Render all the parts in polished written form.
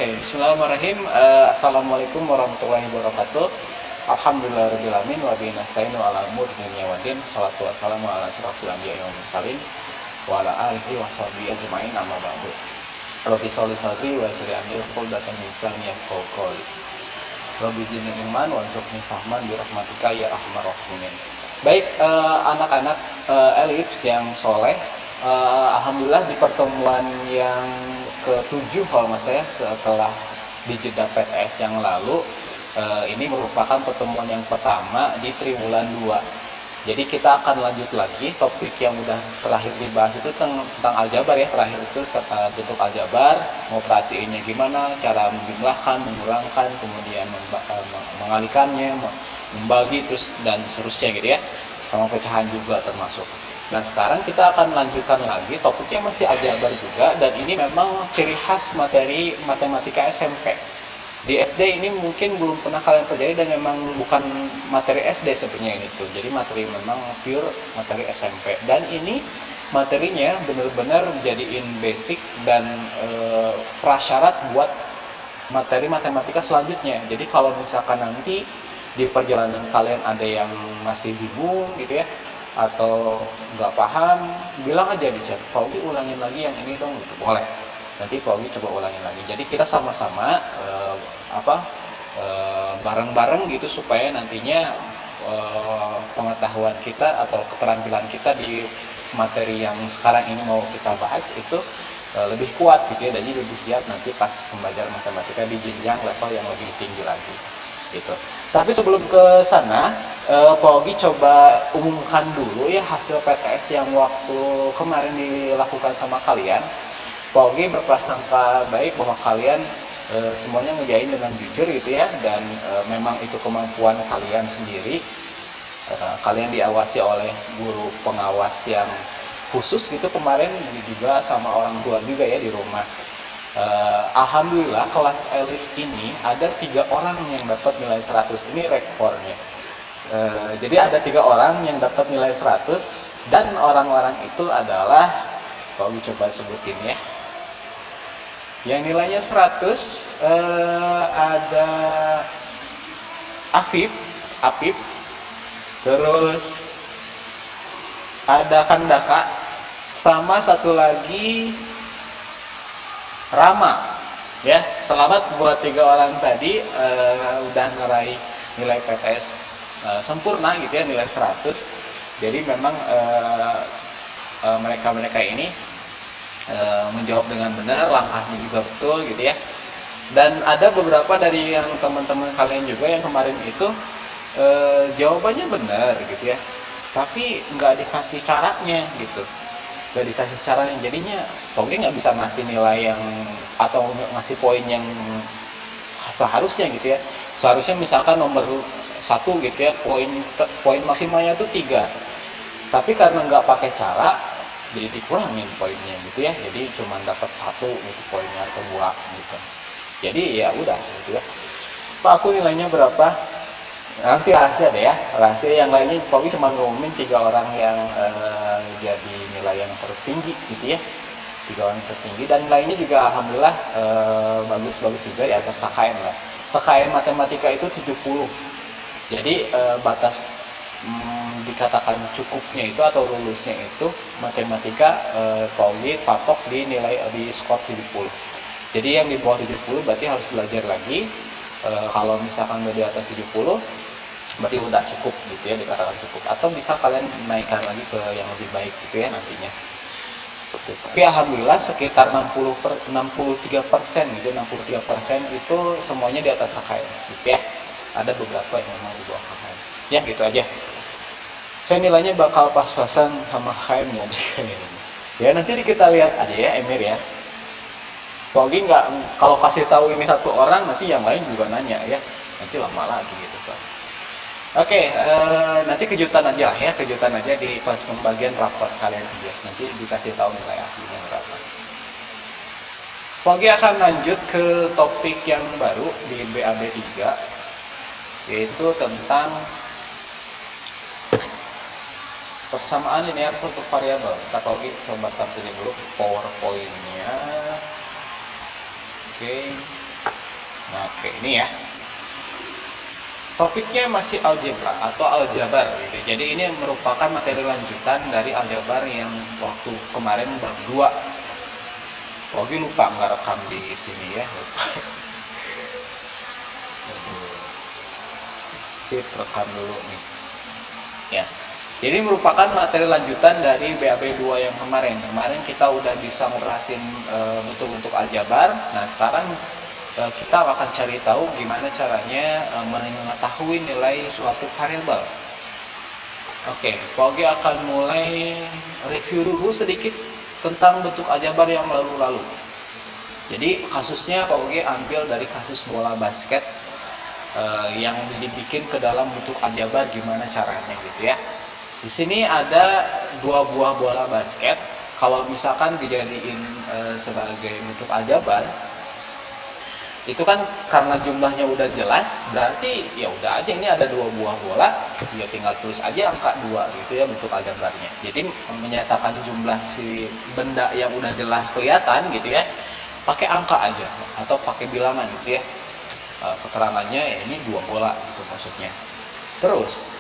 Oke, bismillahirrahmanirrahim. Assalamualaikum warahmatullahi wabarakatuh. Alhamdulillahirrahmanirrahim. Wa bihi nasta'inu ala umuri dunya waddin. Shalatu wassalamu ala asyrofil anbiya'i wal mursalin wa ala alihi wa sahbihi ajma'in, amma ba'du. Rabbi sholli sadri wa yassir amri uqdatan min lisani yafqahu qawli. Rabbi zidni ilman warzuqni fahman bi rahmatika ya arhamar rahimin. Baik, anak-anak elips yang soleh, alhamdulillah di pertemuan yang ke-7 kalau nggak saya setelah di jeda PTS yang lalu, ini merupakan pertemuan yang pertama di triwulan 2. Jadi kita akan lanjut lagi topik yang udah terakhir dibahas itu tentang aljabar ya. Terakhir itu bentuk aljabar, mengoperasiinnya gimana, cara menjumlahkan, mengurangkan, kemudian mengalikannya, membagi, terus dan seterusnya gitu ya. Sama pecahan juga termasuk. Dan sekarang kita akan lanjutkan lagi, topiknya masih aljabar juga, dan ini memang ciri khas materi matematika SMP. Di SD ini mungkin belum pernah kalian pelajari dan memang bukan materi SD sebenarnya ini tuh. Jadi materi memang pure materi SMP. Dan ini materinya benar-benar jadiin basic dan prasyarat buat materi matematika selanjutnya. Jadi kalau misalkan nanti di perjalanan kalian ada yang masih bingung gitu ya, atau nggak paham, bilang aja di chat, Pak Ugi ulangin lagi yang ini dong, gitu boleh. Nanti Pak Ugi coba ulangin lagi. Jadi kita sama-sama bareng-bareng gitu supaya nantinya pengetahuan kita atau keterampilan kita di materi yang sekarang ini mau kita bahas itu lebih kuat gitu ya, dan jadi lebih siap nanti pas pembelajaran matematika di jenjang level yang lebih tinggi lagi gitu. Tapi sebelum ke sana, Pak Ogi coba umumkan dulu ya hasil PTS yang waktu kemarin dilakukan sama kalian. Pak Ogi berprasangka baik bahwa kalian semuanya ngerjain dengan jujur gitu ya, dan memang itu kemampuan kalian sendiri. Kalian diawasi oleh guru pengawas yang khusus gitu kemarin, juga sama orang tua juga ya di rumah. Alhamdulillah kelas elips ini ada 3 orang yang dapat nilai 100. Ini rekornya. Jadi ada 3 orang yang dapat nilai 100, dan orang-orang itu adalah, kalau coba sebutin ya. Yang nilainya 100 ada Afif, terus ada Kandaka, sama satu lagi Rama. Ya, selamat buat 3 orang tadi, udah ngeraih nilai PTS sempurna gitu ya, nilai 100. Jadi memang mereka-mereka ini menjawab dengan benar, langkahnya juga betul gitu ya. Dan ada beberapa dari yang teman-teman kalian juga yang kemarin itu jawabannya benar gitu ya, tapi nggak dikasih caranya gitu, nggak dikasih caranya. Jadinya Toge nggak bisa ngasih nilai yang atau ngasih poin yang seharusnya gitu ya. Seharusnya misalkan nomor 1 gitu ya, poin maksimalnya itu 3, tapi karena nggak pakai cara, jadi dikurangin poinnya gitu ya. Jadi cuma dapat 1 gitu poinnya atau 2 gitu. Jadi ya udah gitu ya. Pak, aku nilainya berapa? Nanti rahasia deh ya. Rahasia yang lainnya Pak cuma ngumumin 3 orang yang jadi nilai yang tertinggi gitu ya. 3 orang tertinggi, dan lainnya juga alhamdulillah bagus-bagus juga di atas KKM lah. KKM matematika itu 70. Jadi batas dikatakan cukupnya itu atau lulusnya itu matematika Paugi patok di nilai di skor 70. Jadi yang di bawah 70 berarti harus belajar lagi. Kalau misalkan udah di atas 70 berarti udah cukup gitu ya, dikatakan cukup, atau bisa kalian naikkan lagi ke yang lebih baik gitu ya nantinya. Tapi alhamdulillah sekitar 63% gitu, 63% itu semuanya di atas KKM gitu ya. Ada beberapa yang memang di bawah KKM. Ya gitu aja. Saya nilainya bakal pas-pasan sama KKM ya deh. Ya nanti kita lihat aja ya Emir ya. Pogi nggak, kalau kasih tahu ini 1 orang, nanti yang lain juga nanya ya. Nanti lama lagi gitu kan. Oke, nanti kejutan aja lah ya, kejutan aja di pas pembagian rapor kalian aja. Nanti dikasih tahu nilai aslinya berapa. Pogi akan lanjut ke topik yang baru di BAB 3, yaitu tentang persamaan linear suatu variabel. Kita coba tampilin dulu PowerPoint-nya. Oke. Nah, oke, ini ya. Topiknya masih algebra atau aljabar gitu. Jadi ini merupakan materi lanjutan dari aljabar yang waktu kemarin bab 2. Oke, lupa nggak rekam di sini ya. Sip, rekam dulu nih. Ya. Jadi merupakan materi lanjutan dari BAP 2 yang kemarin. Kemarin kita udah bisa ngerasin bentuk-bentuk aljabar. Nah, sekarang kita akan cari tahu gimana caranya mengetahui nilai suatu variabel. Oke, Pogi akan mulai review dulu sedikit tentang bentuk aljabar yang lalu-lalu. Jadi kasusnya Pogi ambil dari kasus bola basket yang dibikin ke dalam bentuk aljabar gimana caranya gitu ya. Di sini ada 2 buah bola basket. Kalau misalkan dijadiin sebagai bentuk aljabar, itu kan karena jumlahnya udah jelas, berarti ya udah aja ini ada 2 buah bola, ya tinggal tulis aja angka 2 gitu ya bentuk aljabarnya. Jadi menyatakan jumlah si benda yang udah jelas kelihatan gitu ya, pakai angka aja atau pakai bilangan gitu ya. Keterangannya ya ini 2 bola gitu maksudnya. Terus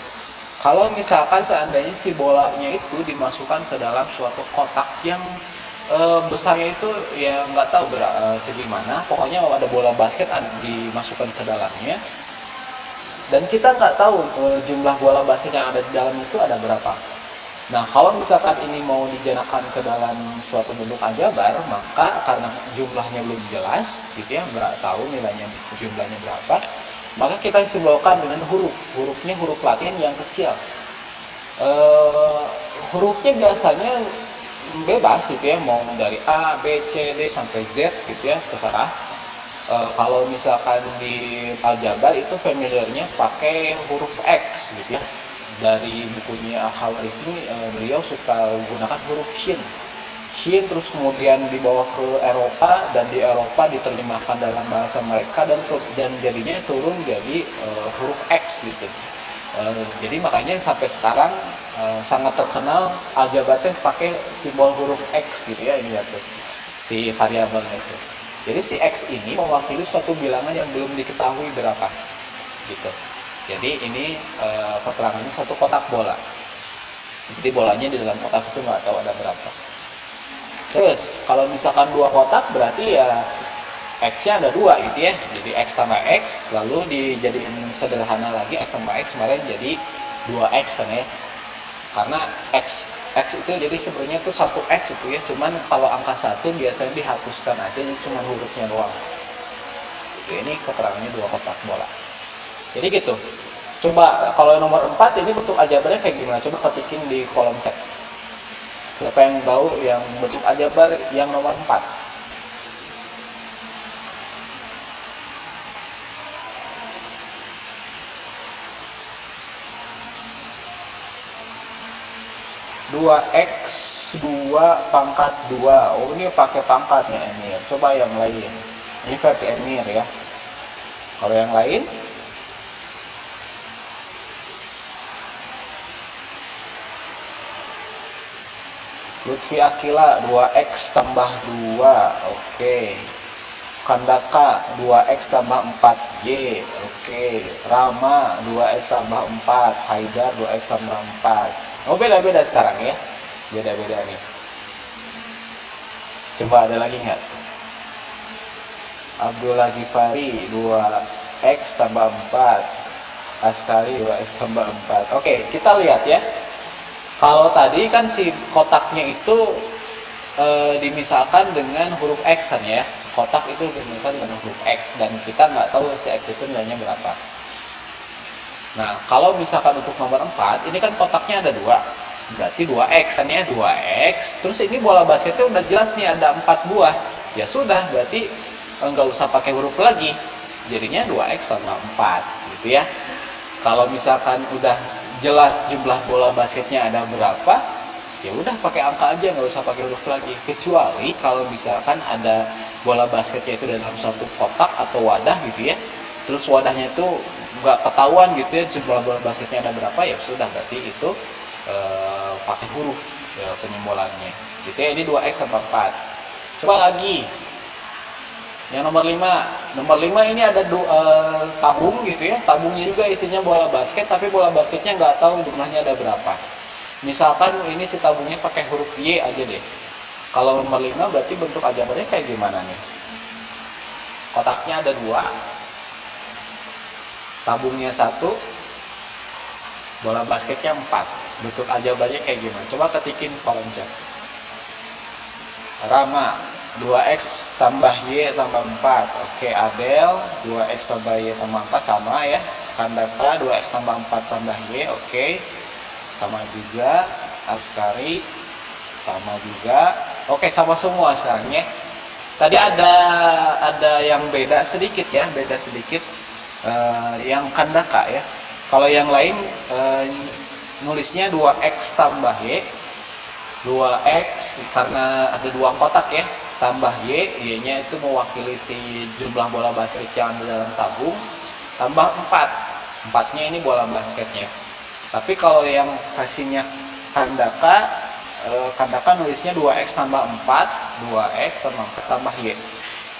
kalau misalkan seandainya si bolanya itu dimasukkan ke dalam suatu kotak yang besarnya itu ya nggak tahu segimana, pokoknya ada bola basket dimasukkan ke dalamnya, dan kita nggak tahu jumlah bola basket yang ada di dalam itu ada berapa. Nah, kalau misalkan ini mau dijadikan ke dalam suatu bentuk aljabar, maka karena jumlahnya belum jelas, gitu ya, nggak tahu nilainya jumlahnya berapa, maka kita simbolkan dengan huruf. Hurufnya huruf Latin yang kecil. Hurufnya biasanya bebas gitu ya, mau dari A, B, C, D sampai Z gitu ya, terserah. Kalau misalkan di aljabar itu familiarnya pakai huruf X gitu ya. Dari bukunya Al-Khawarizmi beliau suka gunakan huruf Shin. Shin terus kemudian dibawa ke Eropa, dan di Eropa diterjemahkan dalam bahasa mereka, dan jadinya turun jadi huruf X gitu. Jadi makanya sampai sekarang sangat terkenal aljabarnya pakai simbol huruf X gitu ya, ini ya tuh si variabelnya itu. Jadi si X ini mewakili suatu bilangan yang belum diketahui berapa gitu. Jadi ini keterangannya satu kotak bola. Jadi bolanya di dalam kotak itu nggak tahu ada berapa. Terus kalau misalkan 2 kotak berarti ya X-nya ada 2 gitu ya. Jadi X tambah X, lalu dijadiin sederhana lagi X tambah X kemarin jadi 2X kan ya. Karena X itu jadi sebenarnya itu 1X itu ya. Cuman kalau angka 1 biasanya dihapuskan aja, jadi cuma hurufnya doang. Ini keterangannya 2 kotak bola. Jadi gitu. Coba kalau nomor 4 ini bentuk aljabarnya kayak gimana? Coba ketikin di kolom chat. Siapa yang tahu yang bentuk aljabar yang nomor 4? Dua X 2 pangkat 2. Oh, ini pakai pangkatnya Emir. Coba yang lain. Ini versi Emir ya. Kalau yang lain, Lutfi Akila 2X tambah 2. Oke. Kandaka 2X tambah 4Y. Oke. Rama 2X tambah 4. Haidar 2X tambah 4. Oh, beda-beda sekarang ya. Beda-beda nih. Coba ada lagi nggak? Abdullah Ghifari 2X tambah 4. Askari 2X tambah 4. Oke, kita lihat ya. Kalau tadi kan si kotaknya itu dimisalkan dengan huruf X kan ya. Kotak itu dimisalkan dengan huruf X, dan kita nggak tahu si X itu nilainya berapa. Nah, kalau misalkan untuk nomor 4, ini kan kotaknya ada 2. Berarti 2X kan ya, 2X. Terus ini bola basketnya udah jelas nih ada 4 buah. Ya sudah, berarti nggak usah pakai huruf lagi. Jadinya 2X sama 4 gitu ya. Kalau misalkan udah jelas jumlah bola basketnya ada berapa, ya udah pakai angka aja, nggak usah pakai huruf lagi. Kecuali kalau misalkan ada bola basketnya itu dalam suatu kotak atau wadah gitu ya, terus wadahnya itu nggak ketahuan gitu ya jumlah bola basketnya ada berapa, ya sudah berarti itu pakai huruf penyimbolannya gitu ya. Ini 2X sama 4. Coba lagi Yang nomor 5 ini ada tabung gitu ya. Tabungnya juga isinya bola basket, tapi bola basketnya nggak tahu jumlahnya ada berapa. Misalkan ini si tabungnya pakai huruf Y aja deh. Kalau nomor 5 berarti bentuk aljabarnya kayak gimana nih? Kotaknya ada 2, tabungnya 1, bola basketnya 4. Bentuk aljabarnya kayak gimana? Coba ketikin kolom chat. Rama, 2x tambah y tambah 4. Oke, Adel, 2x tambah y tambah 4 sama ya. Kandaka, 2x tambah 4 tambah y. Oke, sama juga. Askari, sama juga. Oke, sama semua sekarang ya. Tadi ada yang beda sedikit ya, yang Kandaka ya. Kalau yang lain nulisnya 2x tambah y, 2x karena ada 2 kotak ya, tambah y-nya itu mewakili si jumlah bola basket yang ada dalam tabung, tambah 4, 4-nya ini bola basketnya. Tapi kalau yang kasihnya Kandaka nulisnya 2x tambah 4, 2x tambah 4 tambah y.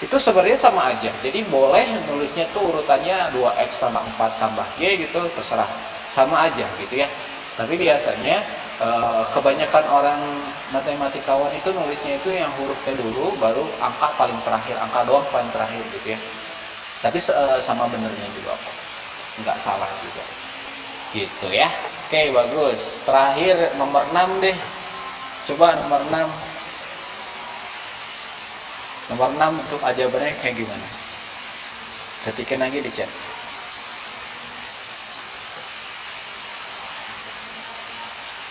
Itu sebenarnya sama aja. Jadi boleh nulisnya tuh urutannya 2x tambah 4 tambah y gitu, terserah. Sama aja gitu ya. Tapi biasanya kebanyakan orang matematikawan itu nulisnya itu yang hurufnya dulu, baru angka paling terakhir, angka doang paling terakhir gitu ya. Tapi sama benernya juga kok, nggak salah juga. Gitu ya. Oke, bagus. Terakhir nomor 6 deh. Coba nomor 6. Nomor 6 untuk aljabarnya kayak gimana? Ketikin lagi di chat.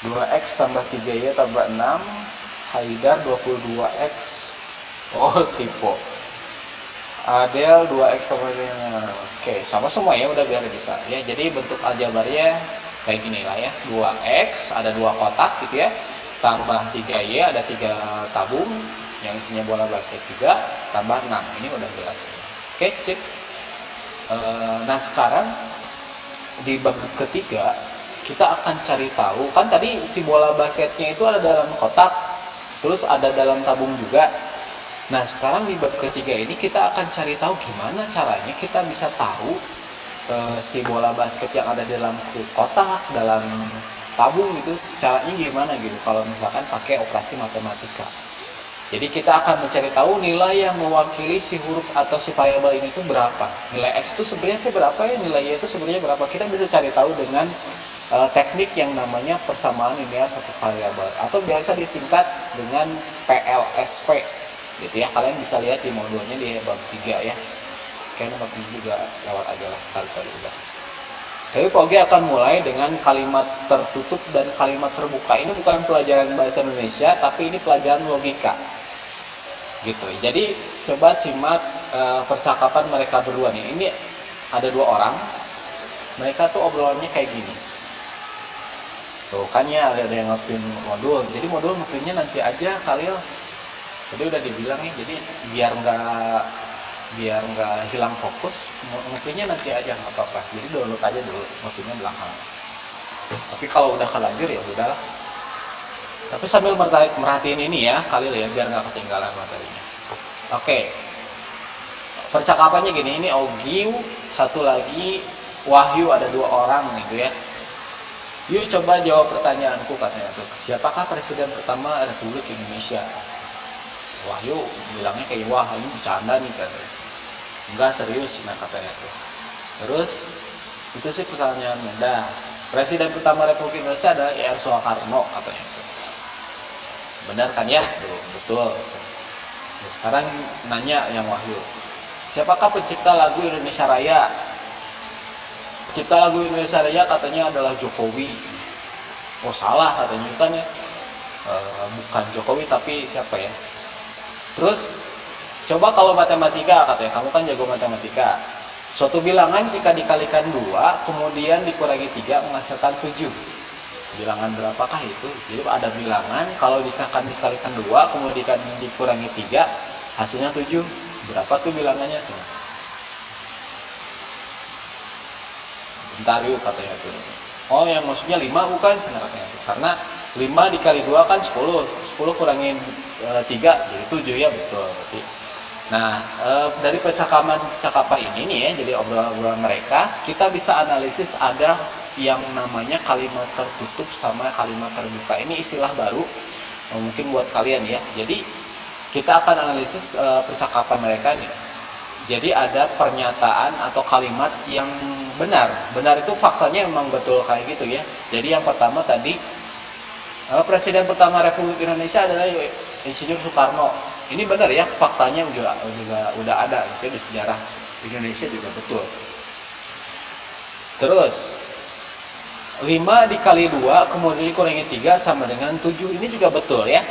2x tambah 3y tambah 6, Haidar 22x. Oh, tipe. Adel 2x tambah 5. Oke, sama semua ya, udah biar bisa ya. Jadi bentuk aljabarnya kayak gini lah ya. 2x ada 2 kotak gitu ya. Tambah 3y ada 3 tabung yang isinya bola basket juga, tambah 6. Ini udah jelas. Oke, sip. Nah, sekarang di bab ketiga kita akan cari tahu, kan tadi si bola basketnya itu ada dalam kotak, terus ada dalam tabung juga. Nah, sekarang di bab ketiga ini kita akan cari tahu gimana caranya kita bisa tahu si bola basket yang ada dalam kotak, dalam tabung gitu, caranya gimana gitu kalau misalkan pakai operasi matematika. Jadi kita akan mencari tahu nilai yang mewakili si huruf atau si variabel ini itu berapa. Nilai x itu sebenarnya berapa ya, nilai y itu sebenarnya berapa. Kita bisa cari tahu dengan teknik yang namanya persamaan linear satu variabel, atau biasa disingkat dengan PLSV gitu ya. Kalian bisa lihat di modulnya di bab 3 ya. Kayaknya bab 3 juga lewat aja lah kali-kali udah. Tapi Poge akan mulai dengan kalimat tertutup dan kalimat terbuka. Ini bukan pelajaran bahasa Indonesia, tapi ini pelajaran logika gitu. Jadi coba simak percakapan mereka berdua nih. Ini ada 2 orang, mereka tuh obrolannya kayak gini. Tuh kan ya, ada yang ngepin modul. Jadi modul ngepinnya nanti aja Khalil. Jadi udah dibilang ya, jadi biar nggak hilang fokus, ngepinnya nanti aja nggak apa-apa. Jadi download aja dulu, ngepinnya belakangan. Tapi kalau udah kelanjur ya udahlah. Tapi sambil merhatiin ini ya Khalil ya, biar nggak ketinggalan materinya. Oke. Percakapannya gini, ini Ogiu, satu lagi Wahyu, ada 2 orang gitu ya. Yuk coba jawab pertanyaanku, katanya tuh. Siapakah presiden pertama Republik Indonesia? Wahyu bilangnya kayak, wah ini bercanda nih katanya. Enggak, serius, nah katanya tuh. Terus itu sih pertanyaan mudah. Presiden pertama Republik Indonesia adalah R. Soekarno katanya tuh. Benar kan ya? Tuh, betul. Nah, sekarang nanya yang Wahyu. Siapakah pencipta lagu Indonesia Raya? Pencipta lagu Indonesia Raya katanya adalah Jokowi. Oh salah katanya kan ya. Bukan Jokowi tapi siapa ya? Terus coba kalau matematika katanya, kamu kan jago matematika. Suatu bilangan jika dikalikan 2 kemudian dikurangi 3 menghasilkan 7. Bilangan berapakah itu? Jadi ada bilangan kalau dikalikan 2 kemudian dikurangi 3 hasilnya 7. Berapa tuh bilangannya sih? Bentar yuk katanya tuh. Oh yang maksudnya 5 bukan katanya tuh. Karena 5 dikali 2 kan 10. 10 kurangin 3 jadi 7 ya, betul. Berarti Nah, dari percakapan ini nih ya, jadi obrolan-obrolan mereka, kita bisa analisis ada yang namanya kalimat tertutup sama kalimat terbuka. Ini istilah baru, mungkin buat kalian ya. Jadi kita akan analisis percakapan mereka nih. Jadi ada pernyataan atau kalimat yang benar. Benar itu faktanya memang betul kayak gitu ya. Jadi yang pertama tadi, Presiden pertama Republik Indonesia adalah Insinyur Soekarno. Ini benar ya, faktanya juga udah ada gitu di sejarah Indonesia juga betul. Terus 5 dikali 2 kemudian dikurangi 3 sama dengan 7. Ini juga betul ya.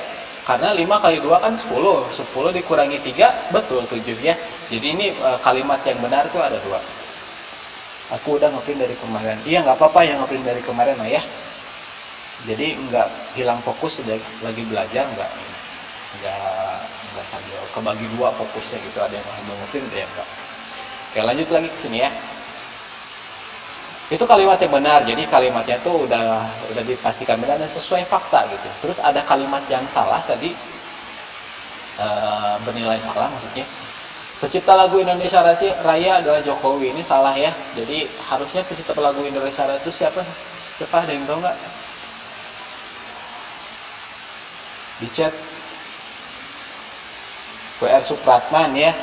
Karena 5 kali 2 kan 10. 10 dikurangi 3 betul 7 ya. Jadi ini kalimat yang benar itu ada 2. Aku udah ngeprint dari kemarin. Iya nggak apa-apa yang ngeprint dari kemarin lah ya. Jadi nggak hilang fokus lagi belajar, nggak sambil kebagi dua fokusnya gitu, ada yang mungkin ada yang enggak. Oke, lanjut lagi ke sini ya. Itu kalimat yang benar, jadi kalimatnya tuh udah dipastikan benar dan sesuai fakta gitu. Terus ada kalimat yang salah tadi, bernilai salah maksudnya. Pencipta lagu Indonesia Raya adalah Jokowi, ini salah ya. Jadi harusnya pencipta lagu Indonesia Raya itu siapa? Siapa, ada yang tahu nggak? Di chat WR Supratman ya.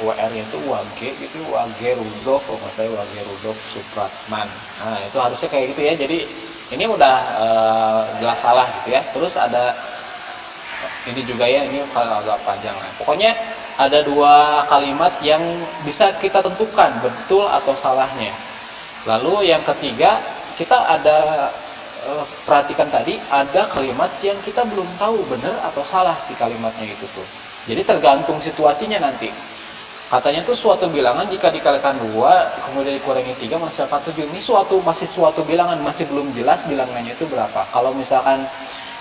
WR itu WG gitu, WG Rudolf, kalau nggak saya WG Rudolf Supratman. Nah itu harusnya kayak gitu ya. Jadi ini udah jelas salah gitu ya. Terus ada ini juga ya, ini kalau agak panjang lah. Pokoknya ada 2 kalimat yang bisa kita tentukan betul atau salahnya. Lalu yang ketiga, kita ada perhatikan tadi ada kalimat yang kita belum tahu benar atau salah si kalimatnya itu tuh. Jadi tergantung situasinya nanti. Katanya tuh suatu bilangan jika dikalikan 2 kemudian dikurangi 3 menghasilkan 7. Ini masih suatu bilangan, masih belum jelas bilangannya itu berapa. Kalau misalkan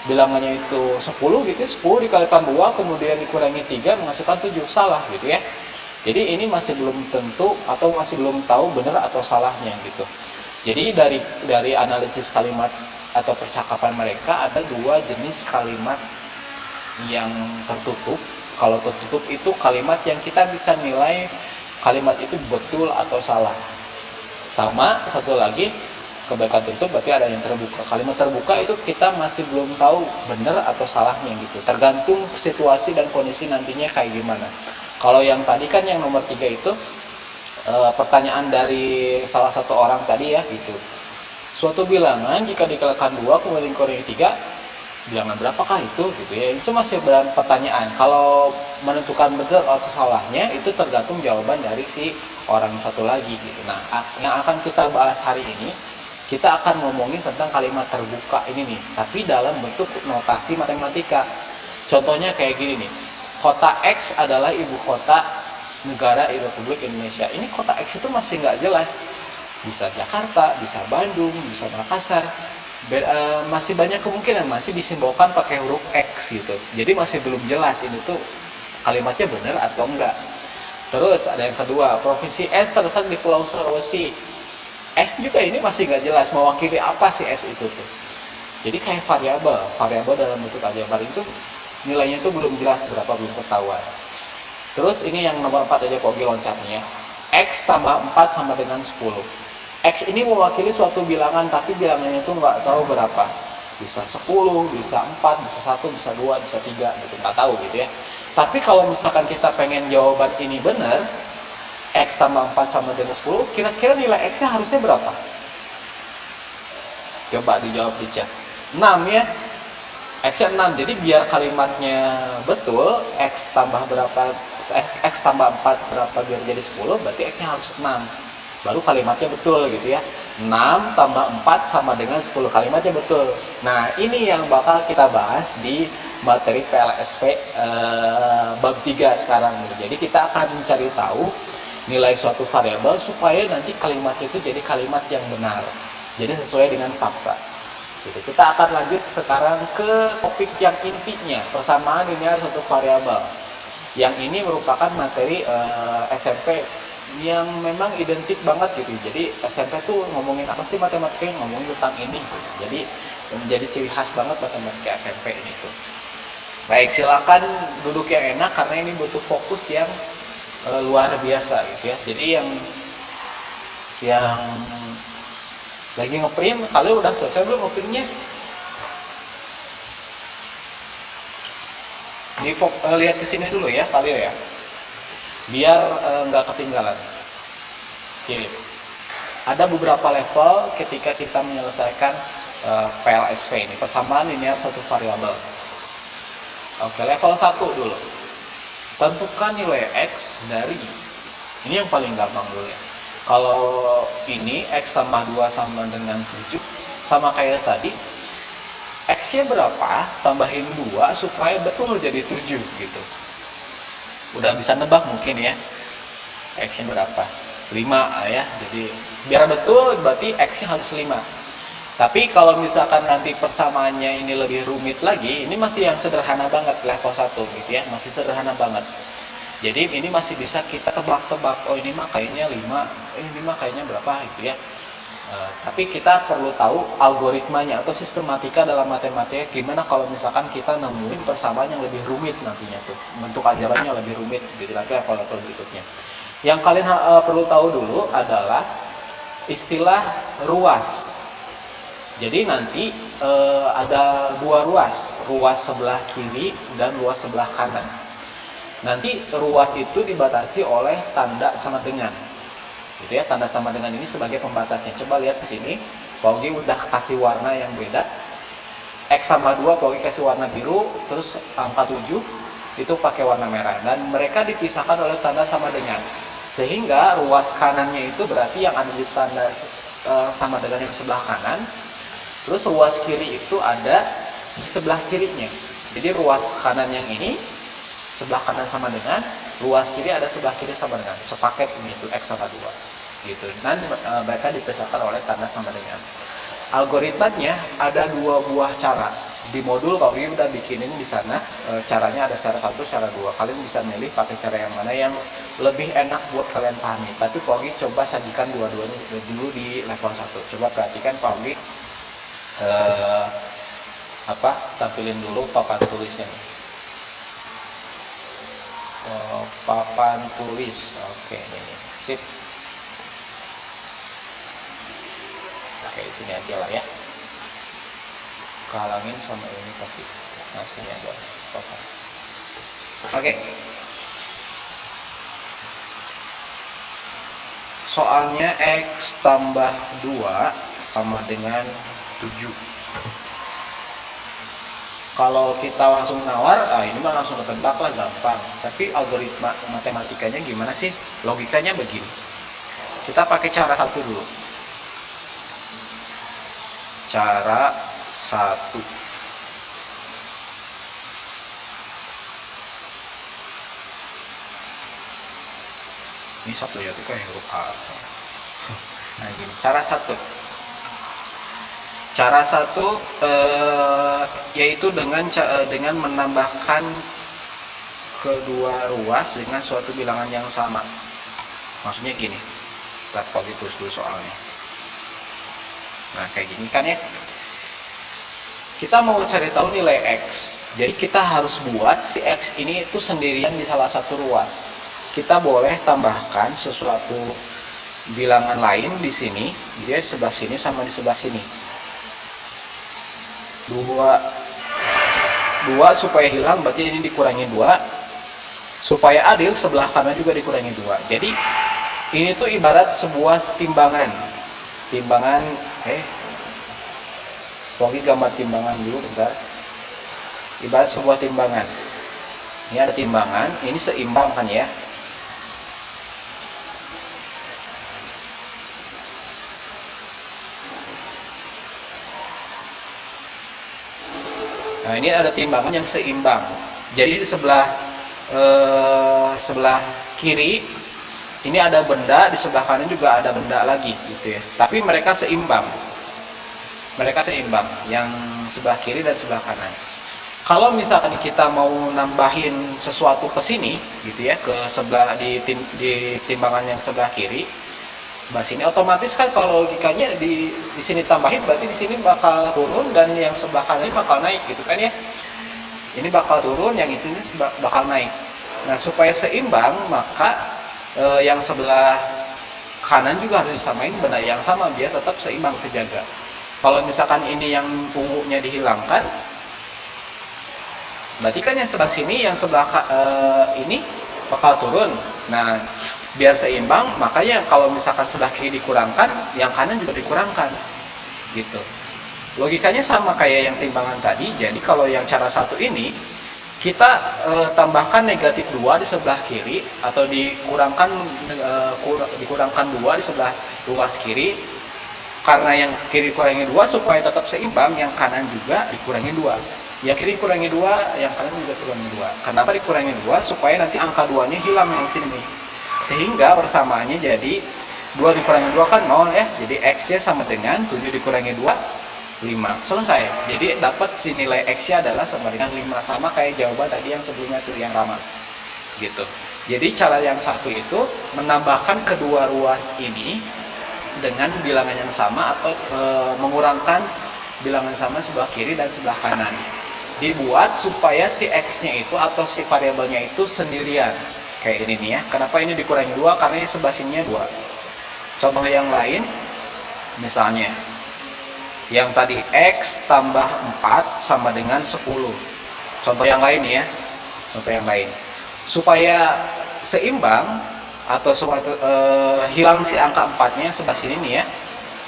bilangannya itu 10 gitu, 10 dikalikan 2 kemudian dikurangi 3 menghasilkan 7, salah gitu ya. Jadi ini masih belum tentu atau masih belum tahu benar atau salahnya gitu. Jadi dari analisis kalimat atau percakapan mereka ada 2 jenis kalimat yang tertutup. Kalau tertutup itu kalimat yang kita bisa nilai kalimat itu betul atau salah. Sama satu lagi, kebaikan tertutup berarti ada yang terbuka. Kalimat terbuka itu kita masih belum tahu benar atau salahnya gitu. Tergantung situasi dan kondisi nantinya kayak gimana. Kalau yang tadi kan yang nomor 3 itu pertanyaan dari salah satu orang tadi ya gitu. Suatu bilangan jika dikalikan 2 kemudian dikurangi 3, bilangan berapakah itu gitu ya. Itu masih pertanyaan. Kalau menentukan benar atau salahnya itu tergantung jawaban dari si orang satu lagi gitu. Nah, yang akan kita bahas hari ini, kita akan ngomongin tentang kalimat terbuka ini nih, tapi dalam bentuk notasi matematika. Contohnya kayak gini nih. Kota X adalah ibu kota negara Republik Indonesia. Ini kota X itu masih nggak jelas. Bisa Jakarta, bisa Bandung, bisa Makassar. Masih banyak kemungkinan, masih disimbolkan pakai huruf X gitu. Jadi masih belum jelas ini tuh kalimatnya benar atau enggak. Terus ada yang kedua, provinsi S terletak di Pulau Sulawesi. S juga ini masih nggak jelas mewakili apa sih S itu tuh. Jadi kayak variabel dalam bentuk aljabar itu nilainya itu belum jelas berapa, belum ketahuan. Terus ini yang nomor 4 aja Pogi loncatnya. X tambah 4 sama dengan 10. X ini mewakili suatu bilangan, tapi bilangannya itu nggak tahu berapa. Bisa 10, bisa 4, bisa 1, bisa 2, bisa 3, gitu. Nggak tahu gitu ya. Tapi kalau misalkan kita pengen jawaban ini benar, X tambah 4 sama dengan 10, kira-kira nilai X-nya harusnya berapa? Coba dijawab di chat. 6 ya. X-nya 6, jadi biar kalimatnya betul, X tambah 4 berapa biar jadi 10, berarti X-nya harus 6. Baru kalimatnya betul gitu ya. 6 tambah 4 sama dengan 10, kalimatnya betul. Nah, ini yang bakal kita bahas di materi PLSP bab 3 sekarang. Jadi kita akan mencari tahu nilai suatu variabel supaya nanti kalimatnya itu jadi kalimat yang benar. Jadi sesuai dengan fakta. Gitu. Kita akan lanjut sekarang ke topik yang intinya, persamaan linear suatu variabel. Yang ini merupakan materi SMP yang memang identik banget gitu. Jadi SMP tuh ngomongin apa sih matematika, ngomongin tentang ini gitu. Jadi menjadi ciri khas banget matematika SMP ini tuh. Baik, silakan duduk yang enak karena ini butuh fokus yang luar biasa gitu ya. Jadi yang lagi ngeprint, kalian udah selesai belum ngeprintnya? Lihat ke sini dulu ya kalian ya, biar nggak ketinggalan. Oke. Ada beberapa level ketika kita menyelesaikan PLSV ini, persamaan linear satu variabel. Oke, level 1 dulu. Tentukan nilai X dari, ini yang paling gampang dulu ya. Kalau ini X tambah 2 sama dengan 7, sama kayak tadi, X-nya berapa, tambahin 2 supaya betul jadi 7 gitu. Udah bisa nebak mungkin ya, X-nya berapa? 5 ya, jadi biar betul berarti X-nya harus 5. Tapi kalau misalkan nanti persamaannya ini lebih rumit lagi, ini masih yang sederhana banget, level 1 gitu ya, masih sederhana banget. Jadi ini masih bisa kita tebak-tebak, oh ini mah kayaknya 5, ini mah kayaknya berapa gitu ya. Tapi kita perlu tahu algoritmanya atau sistematika dalam matematika, gimana kalau misalkan kita nemuin persamaan yang lebih rumit nantinya tuh, bentuk ajarannya lebih rumit gitu, nanti level-level berikutnya. Yang kalian perlu tahu dulu adalah istilah ruas. Jadi nanti ada dua ruas sebelah kiri dan ruas sebelah kanan. Nanti ruas itu dibatasi oleh tanda sama dengan. Gitu ya, tanda sama dengan ini sebagai pembatasnya. Coba lihat di sini, Pak Ogi udah kasih warna yang beda. X sama 2 Pak Ogi kasih warna biru, terus angka 7 itu pakai warna merah, dan mereka dipisahkan oleh tanda sama dengan. Sehingga ruas kanannya itu berarti yang ada di tanda sama dengan yang sebelah kanan. Terus ruas kiri itu ada di sebelah kirinya. Jadi ruas kanan yang ini sebelah kanan sama dengan, ruas kiri ada sebelah kiri sama dengan, sepaket ini itu X sama 2 gitu. Dan mereka dipisahkan oleh tanda sama dengan. Algoritmanya ada 2 buah cara. Di modul Pak Ogi udah bikinin di sana, caranya ada cara 1, cara 2. Kalian bisa milih pakai cara yang mana yang lebih enak buat kalian pahami. Tapi Pak Ogi coba sajikan dua-duanya dulu di level 1. Coba perhatikan Pak Ogi tampilin dulu papan tulisnya. Papan tulis, oke, ini sip. Oke, sini aja lah ya, kalangin sama ini tapi sini aja papan. Oke, soalnya X tambah 2 sama dengan 7. Kalau kita langsung nawar, ini mah langsung ketebak lah, gampang. Tapi algoritma matematikanya gimana sih? Logikanya begini. Kita pakai cara 1 dulu. Cara 1. Ini satu ya, itu kayak huruf A. Nah, gini. Cara 1. Cara 1 yaitu dengan menambahkan kedua ruas dengan suatu bilangan yang sama. Maksudnya gini, kita copy tulis dulu soalnya. Nah, kayak gini kan ya. Kita mau cari tahu nilai X, jadi kita harus buat si X ini itu sendirian di salah satu ruas. Kita boleh tambahkan sesuatu bilangan lain di sini, dia sebelah sini sama di sebelah sini. 2 supaya hilang, berarti ini dikurangi 2. Supaya adil, sebelah kanan juga dikurangi 2. Jadi ini tuh ibarat sebuah timbangan. Pokoknya gambar timbangan dulu bentar. Ibarat sebuah timbangan. Ini ada timbangan, ini seimbang kan ya. Nah, ini ada timbangan yang seimbang. Jadi di sebelah kiri ini ada benda, di sebelah kanan juga ada benda lagi gitu ya. Tapi mereka seimbang. Yang sebelah kiri dan sebelah kanan. Kalau misalkan kita mau nambahin sesuatu ke sini gitu ya, ke sebelah di timbangan yang sebelah kiri, sebelah sini otomatis kan kalau logikanya di sini tambahin, berarti di sini bakal turun dan yang sebelah kanan bakal naik gitu kan ya. ini bakal turun, yang ini bakal naik. Nah, supaya seimbang, maka yang sebelah kanan juga harus disamain benda yang sama biar tetap seimbang terjaga. Kalau misalkan ini yang ungunya dihilangkan, berarti kan yang sebelah sini, yang sebelah ini bakal turun. Nah, biar seimbang, makanya kalau misalkan sebelah kiri dikurangkan, yang kanan juga dikurangkan. Gitu. Logikanya sama kayak yang timbangan tadi. Jadi kalau yang cara satu ini, kita tambahkan negatif 2 di sebelah kiri, atau dikurangkan 2 di sebelah ruas kiri. Karena yang kiri kurangi 2 supaya tetap seimbang, yang kanan juga dikurangi 2. Yang kiri kurangi 2, yang kanan juga kurangi 2. Kenapa dikurangi 2? Supaya nanti angka 2-nya hilang yang sini. Sehingga persamaannya jadi 2 dikurangi 2 kan 0 ya. Jadi X-nya sama dengan 7 dikurangi 2, 5. Selesai. Jadi dapat si nilai X-nya adalah sama dengan 5. Sama kayak jawaban tadi yang sebelumnya tuh, yang ramah. Gitu. Jadi cara yang satu itu menambahkan kedua ruas ini dengan bilangan yang sama, atau mengurangkan bilangan sama sebelah kiri dan sebelah kanan. Dibuat supaya si X-nya itu atau si variabelnya itu sendirian. Kayak ini nih ya. Kenapa ini dikurangi 2? Karena sebelah sininya 2. Contoh yang lain, misalnya yang tadi X tambah 4 sama dengan 10. Contoh yang lain ya. Contoh yang lain. Supaya seimbang, atau hilang si angka 4-nya sebelah sini nih ya,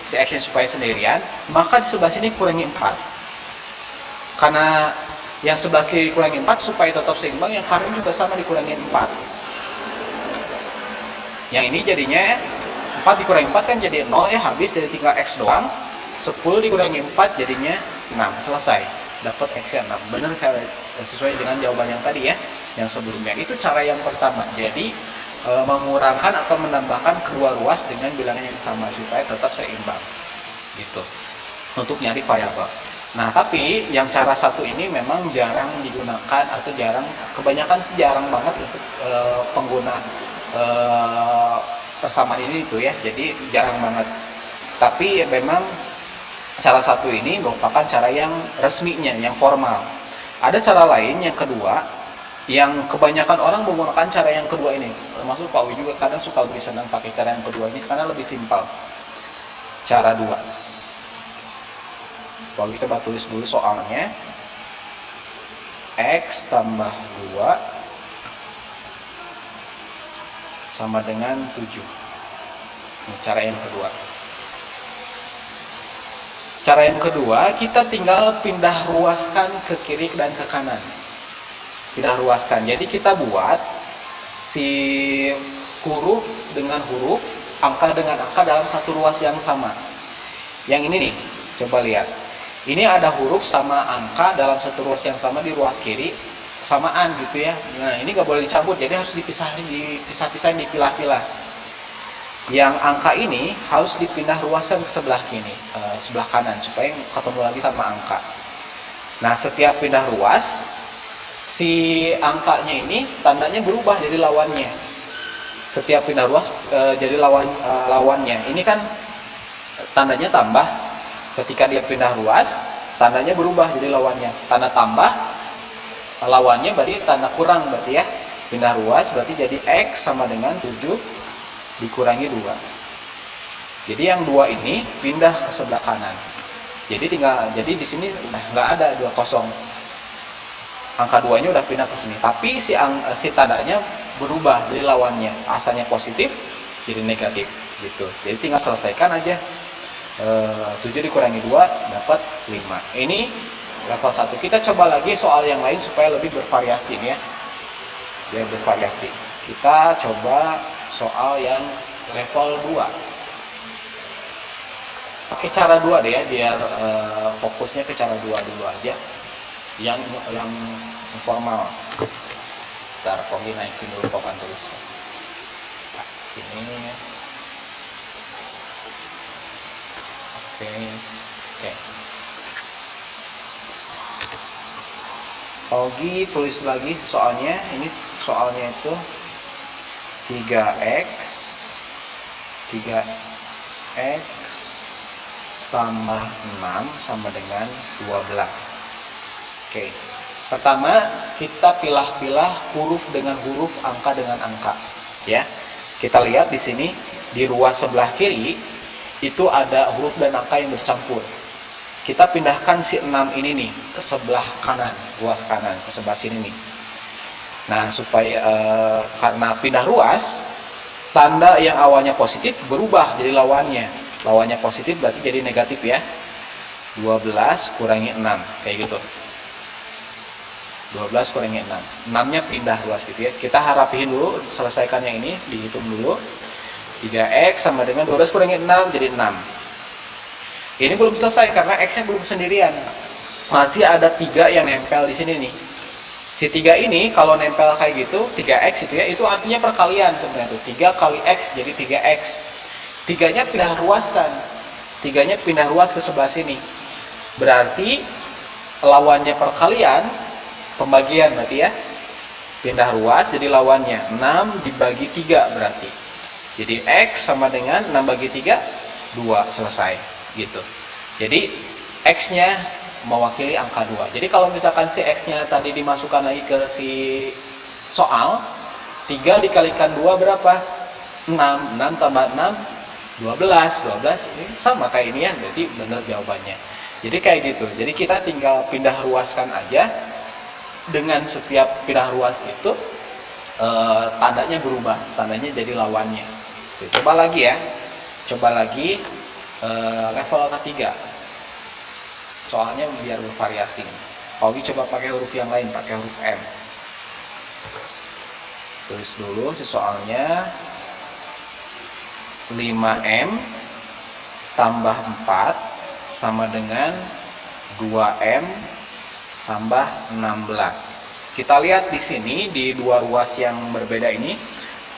si X-nya supaya sendirian, maka di sebelah sini kurangi 4. Karena yang sebelah kiri kurangi 4 supaya tetap seimbang, yang kanan juga sama dikurangi 4. Yang ini jadinya 4 dikurangi 4 kan jadi 0 ya, habis, jadi tinggal X doang. 10 dikurangi 4 jadinya 6. Selesai. Dapat X-nya 6. Benar sesuai dengan jawaban yang tadi ya, yang sebelumnya. Itu cara yang pertama. Jadi mengurangkan atau menambahkan kedua ruas dengan bilangan yang sama supaya tetap seimbang. Gitu. Untuk nyari variabel. Nah, tapi yang cara satu ini memang jarang digunakan, atau kebanyakan sih jarang banget untuk pengguna persamaan ini itu ya. Jadi jarang banget. Tapi memang cara satu ini merupakan cara yang resminya, yang formal. Ada cara lain yang kedua, yang kebanyakan orang menggunakan cara yang kedua ini, termasuk Pak Wi juga kadang suka lebih senang pakai cara yang kedua ini karena lebih simpel. Cara 2. Kalau kita tulis dulu soalnya, X tambah 2 sama dengan 7. Ini cara yang kedua. Cara yang kedua, kita tinggal pindah ruaskan ke kiri dan ke kanan. Pindah ruaskan. Jadi kita buat si huruf dengan huruf, angka dengan angka dalam satu ruas yang sama. Yang ini nih, coba lihat. Ini ada huruf sama angka dalam satu ruas yang sama di ruas kiri, samaan gitu ya. Nah, ini nggak boleh dicabut, jadi harus dipisah-pisahin, dipilah-pilah. Yang angka ini harus dipindah ruasan ke sebelah kiri, sebelah kanan, supaya ketemu lagi sama angka. Nah, setiap pindah ruas, si angkanya ini tandanya berubah jadi lawannya. Setiap pindah ruas jadi lawannya. Ini kan tandanya tambah. Ketika dia pindah ruas, tandanya berubah jadi lawannya. Tanda tambah, lawannya berarti tanda kurang berarti ya. Pindah ruas berarti jadi X sama dengan 7 dikurangi 2. Jadi yang 2 ini pindah ke sebelah kanan. Jadi di sini udah nggak ada 2 kosong. Angka 2-nya udah pindah ke sini. Tapi si tandanya berubah jadi lawannya. Asalnya positif jadi negatif gitu. Jadi tinggal selesaikan aja. 7 dikurangi 2 dapat 5. Ini level 1. Kita coba lagi soal yang lain supaya lebih bervariasi ya. Biar bervariasi. Kita coba soal yang level 2. Pakai cara 2 deh ya, biar fokusnya ke cara 2 dulu aja. Yang informal. Bentar, Pogi naikin dulu papan tulis. Nah, sini. Oke. Pogi tulis lagi soalnya. Ini soalnya itu 3x tambah 6 sama dengan 12. Oke. Pertama, kita pilah-pilah huruf dengan huruf, angka dengan angka. Ya, kita lihat di sini di ruas sebelah kiri itu ada huruf dan angka yang bercampur. Kita pindahkan si 6 ini nih ke sebelah kanan, ruas kanan, ke sebelah sini nih. Nah, supaya karena pindah ruas, tanda yang awalnya positif berubah jadi lawannya. Lawannya positif berarti jadi negatif ya. 12 kurangi 6, kayak gitu. 12 kurangi 6. 6-nya pindah ruas gitu ya. Kita harapiin dulu, selesaikan yang ini, dihitung dulu. 3x sama dengan 12 kurangi 6 jadi 6. Ini belum selesai karena x-nya belum sendirian. Masih ada 3 yang nempel di sini nih. Si 3 ini kalau nempel kayak gitu, 3x itu ya, itu artinya perkalian sebenarnya tuh. 3 kali x jadi 3x. 3-nya pindah ruas kan. 3-nya pindah ruas ke sebelah sini. Berarti lawannya perkalian, pembagian berarti ya. Pindah ruas jadi lawannya 6 dibagi 3 berarti. Jadi x sama dengan 6 bagi 3, 2, selesai gitu. Jadi x-nya mewakili angka 2. Jadi kalau misalkan si x-nya tadi dimasukkan lagi ke si soal, 3 dikalikan 2 berapa? 6. 6 tambah 6, 12. 12 ini sama kayak ini ya, berarti benar jawabannya. Jadi kayak gitu. Jadi kita tinggal pindah ruaskan aja. Dengan setiap pindah ruas itu tandanya berubah, tandanya jadi lawannya. Coba lagi ya. Coba lagi level ketiga. Soalnya biar bervariasi. Paugi coba pakai huruf yang lain, pakai huruf M. Tulis dulu si soalnya. 5M tambah 4 sama dengan 2M tambah 16. Kita lihat di sini di dua ruas yang berbeda ini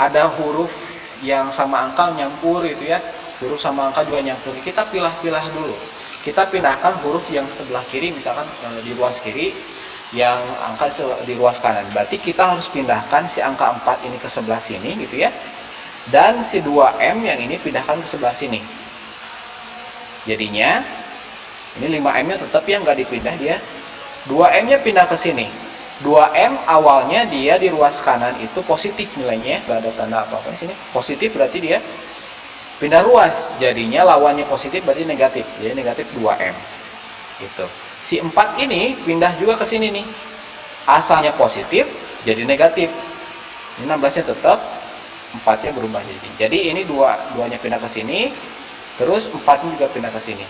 ada huruf yang sama angka nyampur itu ya. Huruf sama angka juga nyampur. Kita pilah-pilah dulu. Kita pindahkan huruf yang sebelah kiri, misalkan di ruas kiri, yang angka di ruas kanan. Berarti kita harus pindahkan si angka 4 ini ke sebelah sini gitu ya. Dan si 2M yang ini pindahkan ke sebelah sini. Jadinya ini 5M-nya tetap yang nggak dipindah dia. 2M-nya pindah ke sini. 2M awalnya dia di ruas kanan itu positif nilainya, nggak ada tanda apa-apa di sini. Positif berarti dia pindah ruas, jadinya lawannya positif berarti negatif, jadi negatif 2M gitu. Si 4 ini pindah juga ke sini nih, asalnya positif jadi negatif. Ini 16-nya tetap, 4-nya berubah jadi ini duanya pindah ke sini, terus 4-nya juga pindah ke sini,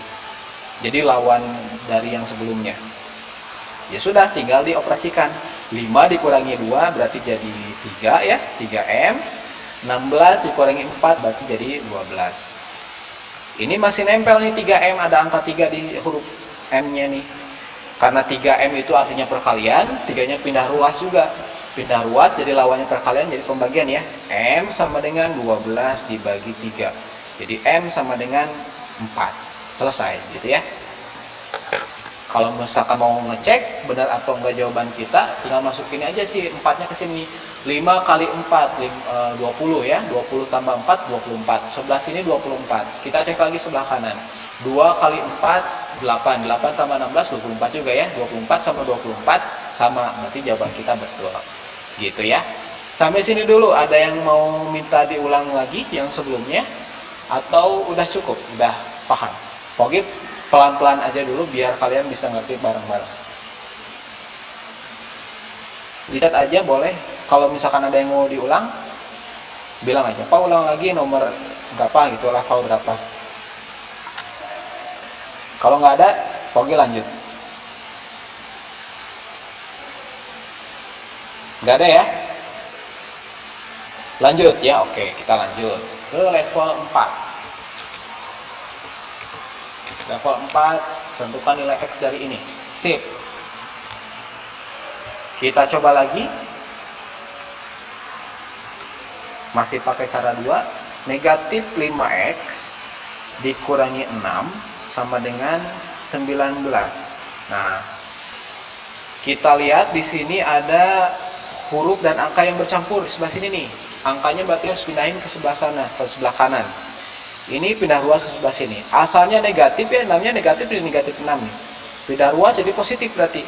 jadi lawan dari yang sebelumnya. Ya sudah, tinggal dioperasikan. 5 dikurangi 2 berarti jadi 3 ya, 3M. 16 dikurangi 4 berarti jadi 12. Ini masih nempel nih 3M, ada angka 3 di huruf M-nya nih. Karena 3M itu artinya perkalian, 3-nya pindah ruas juga. Pindah ruas jadi lawannya perkalian, jadi pembagian ya. M sama dengan 12 dibagi 3. Jadi M sama dengan 4. Selesai gitu ya. Kalau misalkan mau ngecek benar atau enggak jawaban kita, tinggal masukin aja sih 4-nya ke sini. 5 kali 4, 20 ya. 20 tambah 4, 24. Sebelah sini 24. Kita cek lagi sebelah kanan. 2 kali 4, 8. 8 tambah 16, 24 juga ya. 24 sama 24, sama. Berarti jawaban kita betul. Gitu ya. Sampai sini dulu, ada yang mau minta diulang lagi yang sebelumnya? Atau udah cukup? Udah paham? Pokoknya pelan-pelan aja dulu biar kalian bisa ngerti bareng-bareng. Lihat aja boleh. Kalau misalkan ada yang mau diulang, bilang aja, Pak ulang lagi nomor berapa gitu, level berapa. Kalau nggak ada, Pogi lanjut. Nggak ada ya? Lanjut ya, oke, kita lanjut ke level 4. Level 4, tentukan nilai X dari ini. Sip. Kita coba lagi. Masih pakai cara 2. Negatif 5X dikurangi 6 sama dengan 19. Nah, kita lihat di sini ada huruf dan angka yang bercampur di sebelah sini nih. Angkanya berarti harus pindahin ke sebelah sana, ke sebelah kanan. Ini pindah ruas ke sebelah sini. Asalnya negatif ya, namanya negatif, jadi negatif 6 nih. Pindah ruas jadi positif berarti.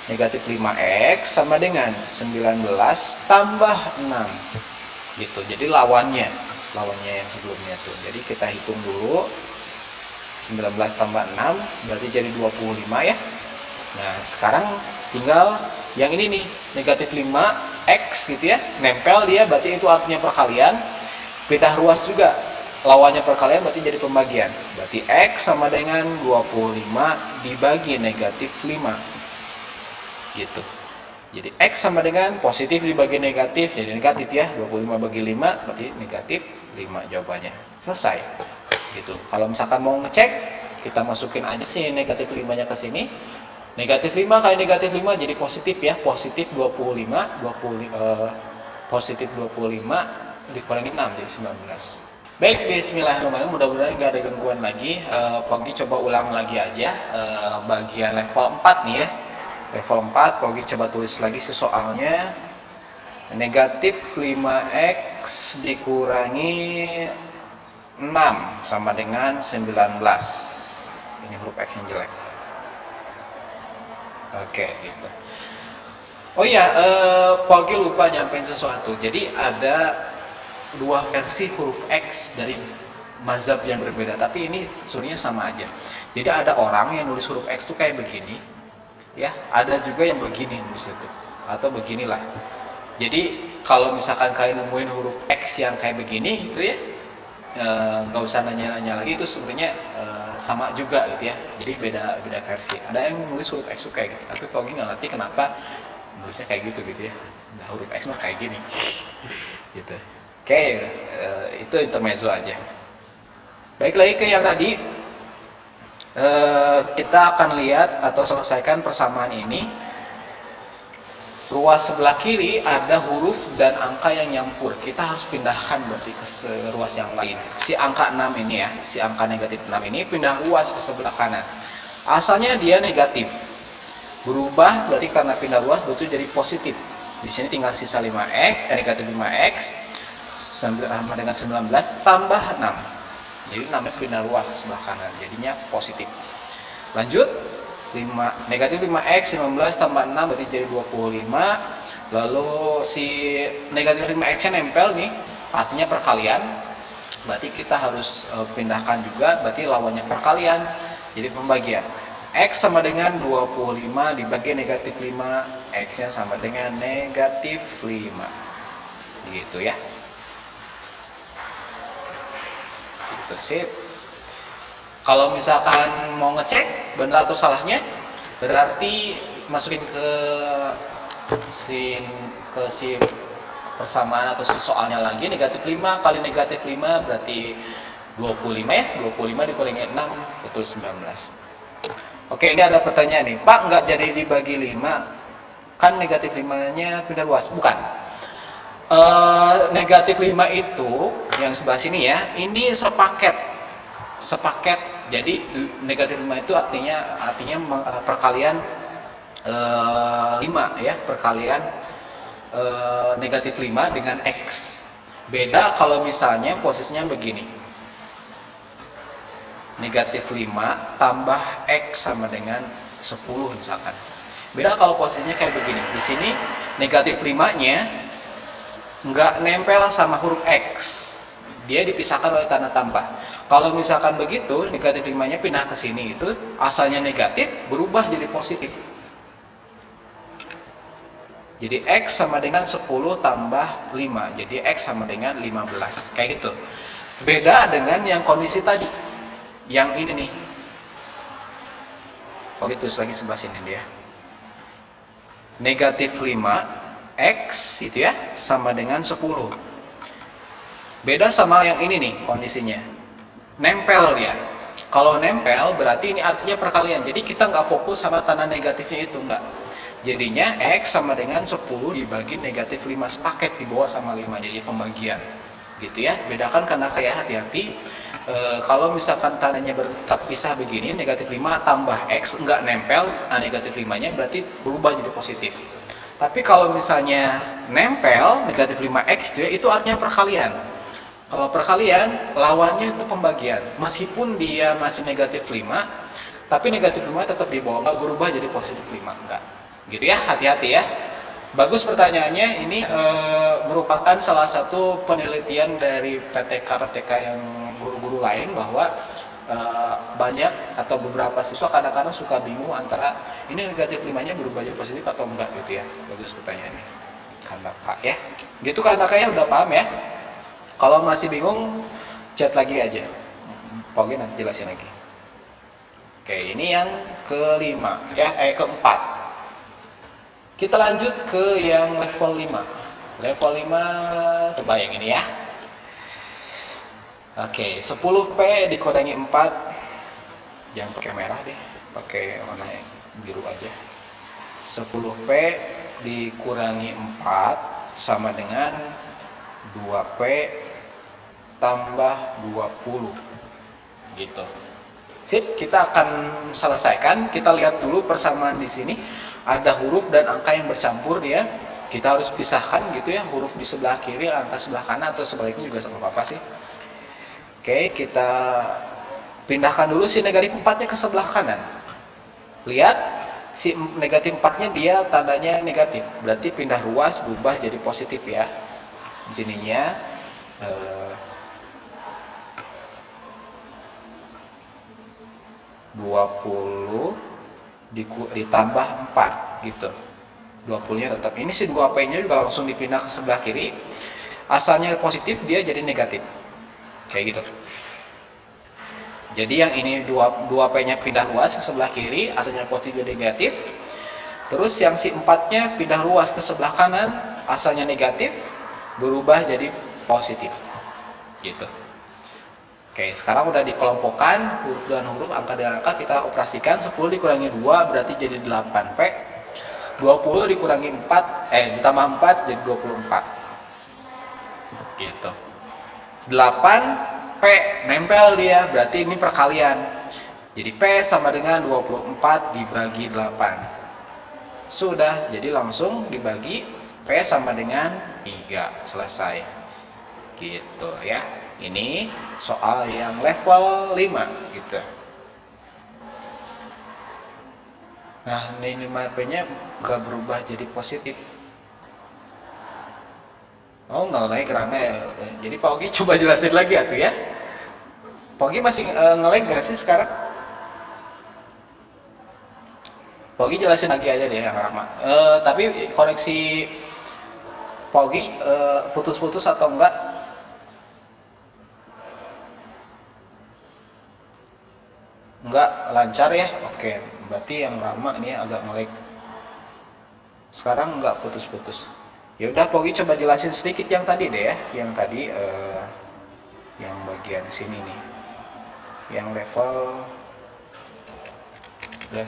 negatif 5x sama dengan 19 tambah 6 gitu. Jadi lawannya yang sebelumnya tuh. Jadi kita hitung dulu, 19 tambah 6 berarti jadi 25 ya. Nah sekarang tinggal yang ini nih, negatif 5x gitu ya, nempel dia, berarti itu artinya perkalian. Pindah ruas juga, lawannya perkalian berarti jadi pembagian. Berarti x sama dengan 25 dibagi negatif 5 gitu. Jadi x sama dengan positif dibagi negatif, jadi negatif ya. 25 bagi 5 berarti negatif 5 jawabannya. Selesai gitu. Kalau misalkan mau ngecek, kita masukin aja sih negatif 5 nya ke sini. Negatif 5 kali negatif 5 jadi positif ya. Positif 25 positif 25 dikurangi 6 jadi 19. Baik, bismillahirrahmanirrahim. Mudah-mudahan nggak ada gangguan lagi. Pogi coba ulang lagi aja bagian level 4 nih ya. Level 4, Pogi coba tulis lagi sih soalnya. Negatif 5x dikurangi 6 sama dengan 19. Ini huruf X yang jelek. Oke, gitu. Oh iya, Pogi lupa nyampein sesuatu. Jadi ada dua versi huruf X dari mazhab yang berbeda, tapi ini sebenarnya sama aja. Jadi ada orang yang nulis huruf X itu kayak begini, ya. Ada juga yang begini nulis itu, atau beginilah. Jadi kalau misalkan kalian nemuin huruf X yang kayak begini, gitu ya, nggak usah nanya-nanya lagi, itu sebenarnya sama juga gitu ya. Jadi beda versi. Ada yang nulis huruf X itu kayak gitu, tapi kalau nggak ngerti kenapa nulisnya kayak gitu ya. Nah huruf X mah kayak gini, gitu. Oke, itu intermezzo aja. Baik, lagi ke yang tadi, kita akan lihat atau selesaikan persamaan ini. Ruas sebelah kiri ada huruf dan angka yang nyampur. Kita harus pindahkan berarti ke ruas yang lain. Si angka 6 ini ya, si angka negatif 6 ini pindah ruas ke sebelah kanan. Asalnya dia negatif. Berubah berarti karena pindah ruas berarti jadi positif. Di sini tinggal sisa 5x, negatif 5x sama dengan 19 tambah 6. Jadi namanya pindah ruas sebelah kanan, jadinya positif. Lanjut, negatif 5x 19 tambah 6 berarti jadi 25. Lalu si negatif 5x nya nempel nih, artinya perkalian. Berarti kita harus pindahkan juga, berarti lawannya perkalian, jadi pembagian. X sama dengan 25 dibagi negatif 5, X nya sama dengan negatif 5. Gitu ya. Gitu sip. Kalau misalkan mau ngecek benar atau salahnya, berarti masukin ke si persamaan atau si soalnya lagi, negatif 5 kali negatif 5 berarti 25 ya. 25 dikurangi 6 itu 19. Oke, ini ada pertanyaan nih, Pak, nggak jadi dibagi 5 kan negatif 5 nya pindah ruas? Bukan. Negatif 5 itu yang sebelah sini ya, ini sepaket. Jadi negatif 5 itu artinya perkalian 5 ya, perkalian negatif 5 dengan X. Beda kalau misalnya posisinya begini, negatif 5 tambah X sama dengan 10 misalkan. Beda kalau posisinya kayak begini, di sini negatif 5 nya nggak nempel sama huruf X, dia dipisahkan oleh tanda tambah. Kalau misalkan begitu, negatif 5 nya pindah ke sini, itu asalnya negatif berubah jadi positif. Jadi X sama dengan 10 tambah 5, jadi X sama dengan 15, kayak gitu. Beda dengan yang kondisi tadi, yang ini nih. Oh itu lagi sebelah sini dia. Negatif 5 X itu ya sama dengan 10. Beda sama yang ini nih kondisinya, nempel ya. Kalau nempel berarti ini artinya perkalian, jadi kita nggak fokus sama tanda negatifnya itu, nggak. Jadinya X sama dengan 10 dibagi negatif 5, sepaket dibawa sama 5, jadi pembagian gitu ya. Bedakan karena kayak hati-hati, kalau misalkan tandanya terpisah begini, negatif 5 tambah X nggak nempel, nah negatif 5 nya berarti berubah jadi positif. Tapi kalau misalnya nempel, negatif 5x itu artinya perkalian. Kalau perkalian, lawannya itu pembagian. Meskipun dia masih negatif 5, tapi negatif 5 tetap dibawa, nggak berubah jadi positif 5, enggak. Gitu ya, hati-hati ya. Bagus pertanyaannya. Ini merupakan salah satu penelitian dari PTK yang guru-guru lain, bahwa banyak atau beberapa siswa kadang-kadang suka bingung antara ini negatif 5-nya berubah jadi positif atau enggak gitu ya. Bagus pertanyaannya. Kanaka ya. Gitu Kanaka ya, udah paham ya? Kalau masih bingung, chat lagi aja. Pogi nanti jelasin lagi. Oke, ini yang kelima ya, keempat. Kita lanjut ke yang level 5. Level 5, coba yang ini ya. Oke, 10P dikurangi 4. Jangan pakai merah deh, pakai warna yang biru aja. 10P dikurangi 4 sama dengan 2P tambah 20. Gitu. Sip, kita akan selesaikan. Kita lihat dulu persamaan di sini. Ada huruf dan angka yang bercampur ya. Kita harus pisahkan gitu ya, huruf di sebelah kiri, angka sebelah kanan, atau sebaliknya juga sama apa sih. Oke, kita pindahkan dulu si negatif 4-nya ke sebelah kanan. Lihat, si negatif 4-nya dia tandanya negatif. Berarti pindah ruas, berubah jadi positif ya. Di sininya 20 ditambah 4 gitu. 20-nya tetap. Ini si 2P-nya juga langsung dipindah ke sebelah kiri. Asalnya positif, dia jadi negatif. Kayak gitu. Jadi yang ini 2P-nya pindah luas ke sebelah kiri, asalnya positif jadi negatif. Terus yang si 4-nya pindah luas ke sebelah kanan, asalnya negatif, berubah jadi positif. Gitu. Oke, sekarang udah dikelompokkan huruf dan huruf, angka dan angka, kita operasikan. 10 dikurangi 2 berarti jadi 8P. 20 dikurangi 4, ditambah 4 jadi 24. Gitu. 8P nempel dia, berarti ini perkalian. Jadi P sama dengan 24 dibagi 8. Sudah, jadi langsung dibagi, P sama dengan 3. Selesai. Gitu ya. Ini soal yang level 5 gitu. Nah, ini 5P-nya gak berubah jadi positif. Oh, nge-lag karena jadi Pak Ogi coba jelasin lagi atuh ya. Pak Ogi masih nge-lag gak sih sekarang? Pak Ogi jelasin lagi aja deh yang Rahma. Tapi koneksi Pak Ogi putus-putus atau enggak? Enggak lancar ya? Oke, berarti yang Rahma ini agak nge-lag. Sekarang enggak putus-putus. Ya udah, Pogi coba jelasin sedikit yang tadi deh ya, yang tadi yang bagian sini nih, yang level 4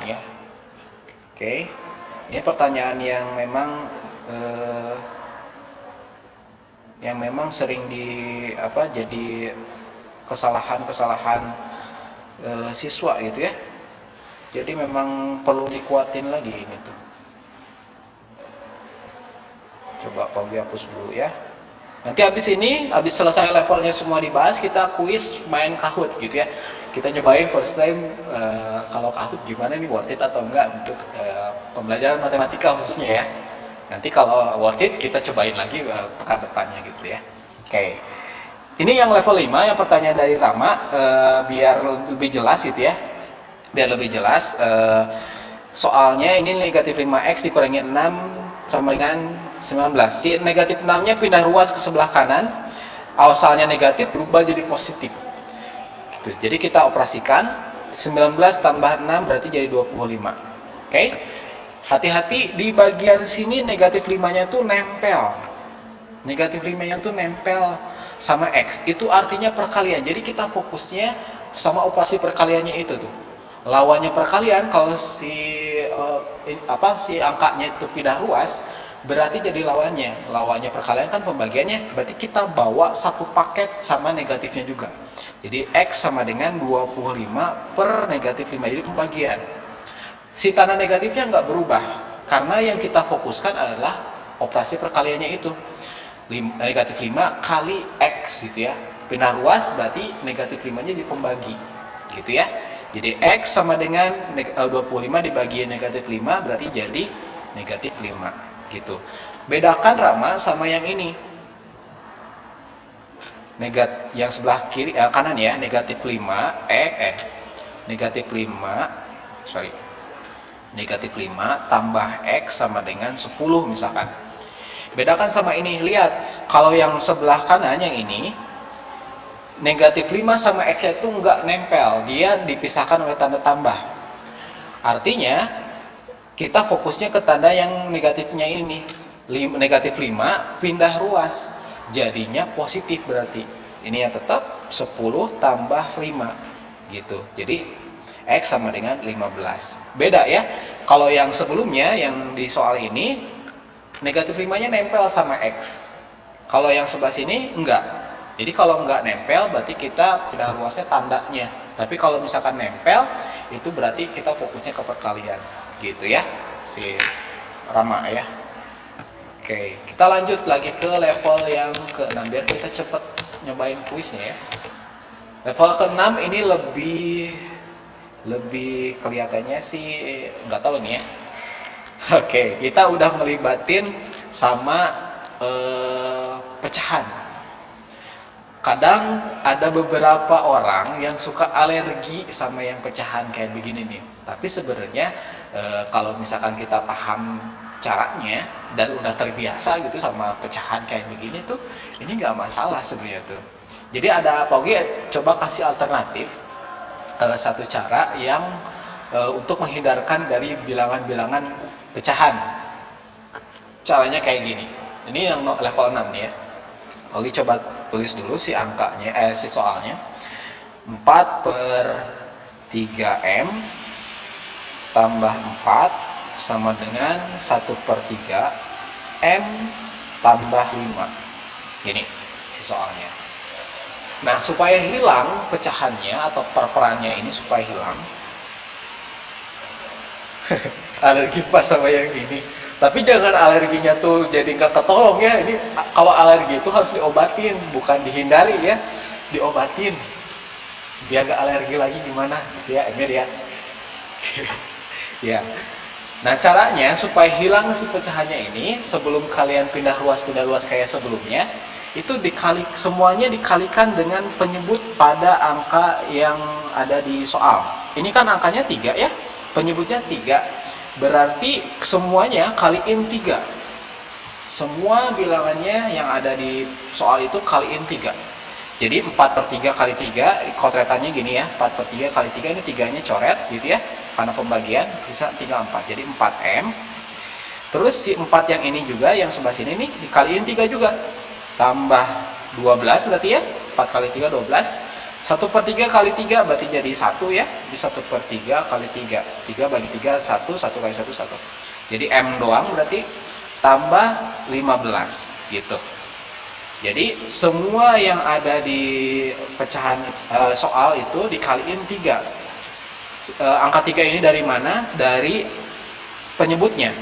nih ya. Oke, ini pertanyaan yang memang sering jadi kesalahan siswa gitu ya. Jadi memang perlu dikuatin lagi ini tuh. Coba Pogi hapus dulu ya. Nanti habis selesai levelnya semua dibahas, kita kuis main Kahoot gitu ya. Kita nyobain first time kalau Kahoot gimana nih, worth it atau enggak untuk pembelajaran matematika khususnya ya. Nanti kalau worth it kita cobain lagi pekan depannya gitu ya. Oke. Ini yang level 5, yang pertanyaan dari Rama, biar lebih jelas gitu ya. Biar lebih jelas, soalnya ini negatif 5x dikurangi 6 sama dengan 19. Si negatif 6-nya pindah ruas ke sebelah kanan, asalnya negatif berubah jadi positif. Gitu. Jadi kita operasikan, 19 tambah 6 berarti jadi 25. Oke? Hati-hati di bagian sini negatif 5-nya tuh nempel. Negatif 5-nya tuh nempel sama X. Itu artinya perkalian. Jadi kita fokusnya sama operasi perkaliannya itu tuh. Lawannya perkalian, kalau si angkanya itu pindah ruas, berarti jadi lawannya perkalian kan pembagiannya, berarti kita bawa satu paket sama negatifnya juga. Jadi X sama dengan 25 per negatif 5, jadi pembagian. Si tanda negatifnya nggak berubah, karena yang kita fokuskan adalah operasi perkaliannya itu. Negatif 5 kali X gitu ya. Pindah ruas berarti negatif 5-nya jadi pembagi gitu ya. Jadi X sama dengan 25 dibagi negatif 5 berarti jadi negatif 5 gitu. Bedakan Rama sama yang ini. Yang sebelah kiri kanan ya, negatif 5 negatif 5 sorry negatif 5 tambah X sama dengan 10 misalkan. Bedakan sama ini, lihat kalau yang sebelah kanan yang ini negatif 5 sama X itu nggak nempel, dia dipisahkan oleh tanda tambah. Artinya kita fokusnya ke tanda yang negatifnya ini, negatif 5 pindah ruas, jadinya positif berarti. Ini yang tetap 10 tambah 5 gitu. Jadi X sama dengan 15. Beda ya, kalau yang sebelumnya yang di soal ini negatif 5-nya nempel sama X. Kalau yang sebelah sini enggak. Jadi kalau nggak nempel berarti kita pindah ruasnya tandanya. Tapi kalau misalkan nempel itu berarti kita fokusnya ke perkalian. Gitu ya si Rama ya. Oke, kita lanjut lagi ke level yang ke-6 biar kita cepet nyobain kuisnya ya. Level ke-6 ini lebih kelihatannya sih nggak tahu nih ya. Oke, kita udah ngelibatin sama pecahan. Kadang ada beberapa orang yang suka alergi sama yang pecahan kayak begini nih. Tapi sebenarnya kalau misalkan kita paham caranya dan udah terbiasa gitu sama pecahan kayak begini tuh, ini nggak masalah sebenarnya tuh. Jadi ada Pak Ogi coba kasih alternatif satu cara yang untuk menghindarkan dari bilangan-bilangan pecahan. Caranya kayak gini. Ini yang level 6 nih ya. Oke, coba tulis dulu si angkanya, si soalnya. 4/3M tambah 4 sama dengan 1/3 M tambah 5. Gini si soalnya. Nah, supaya hilang pecahannya atau perperannya ini supaya hilang, alergi pas sama yang ini. Tapi jangan alerginya tuh jadi nggak ketolong ya. Ini kalau alergi itu harus diobatin, bukan dihindari ya. Diobatin. Biar nggak alergi lagi gimana? Ya, Emir ya. Ya. Nah, caranya supaya hilang si pecahannya ini sebelum kalian pindah ruas kayak sebelumnya, itu semuanya dikalikan dengan penyebut pada angka yang ada di soal. Ini kan angkanya 3 ya. Penyebutnya 3. Berarti semuanya kaliin 3. Semua bilangannya yang ada di soal itu kaliin 3. Jadi 4/3 kali 3, kotretannya gini ya, 4/3 kali 3 ini 3-nya coret gitu ya, karena pembagian, sisa tinggal 4. Jadi 4M. Terus si 4 yang ini juga, yang sebelah sini nih, dikaliin 3 juga. Tambah 12 berarti ya, 4 kali 3, 12. 1/3 kali 3 berarti jadi 1 ya. Jadi 1/3 kali 3. 3 bagi 3, 1. 1 kali 1, 1. Jadi M doang berarti tambah 15 gitu. Jadi semua yang ada di pecahan soal itu dikaliin 3. Angka 3 ini dari mana? Dari penyebutnya.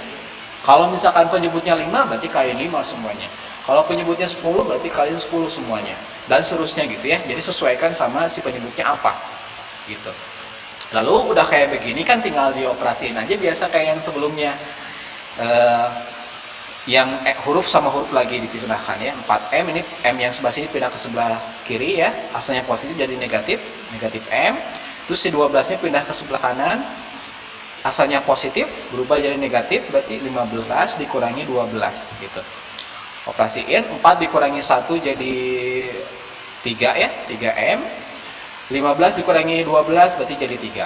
Kalau misalkan penyebutnya 5 berarti kaliin 5 semuanya. Kalau penyebutnya 10 berarti kalian 10 semuanya. Dan seterusnya gitu ya. Jadi sesuaikan sama si penyebutnya apa. Gitu. Lalu udah kayak begini kan tinggal dioperasiin aja biasa kayak yang sebelumnya. Yang huruf sama huruf lagi dipisahkan ya. 4M ini M yang sebelah sini pindah ke sebelah kiri ya. Asalnya positif jadi negatif. Negatif M. Terus si 12-nya pindah ke sebelah kanan. Asalnya positif berubah jadi negatif. Berarti 15 dikurangi 12 gitu. Operasiin 4 dikurangi 1 jadi 3 ya, 3M. 15 dikurangi 12 berarti jadi 3.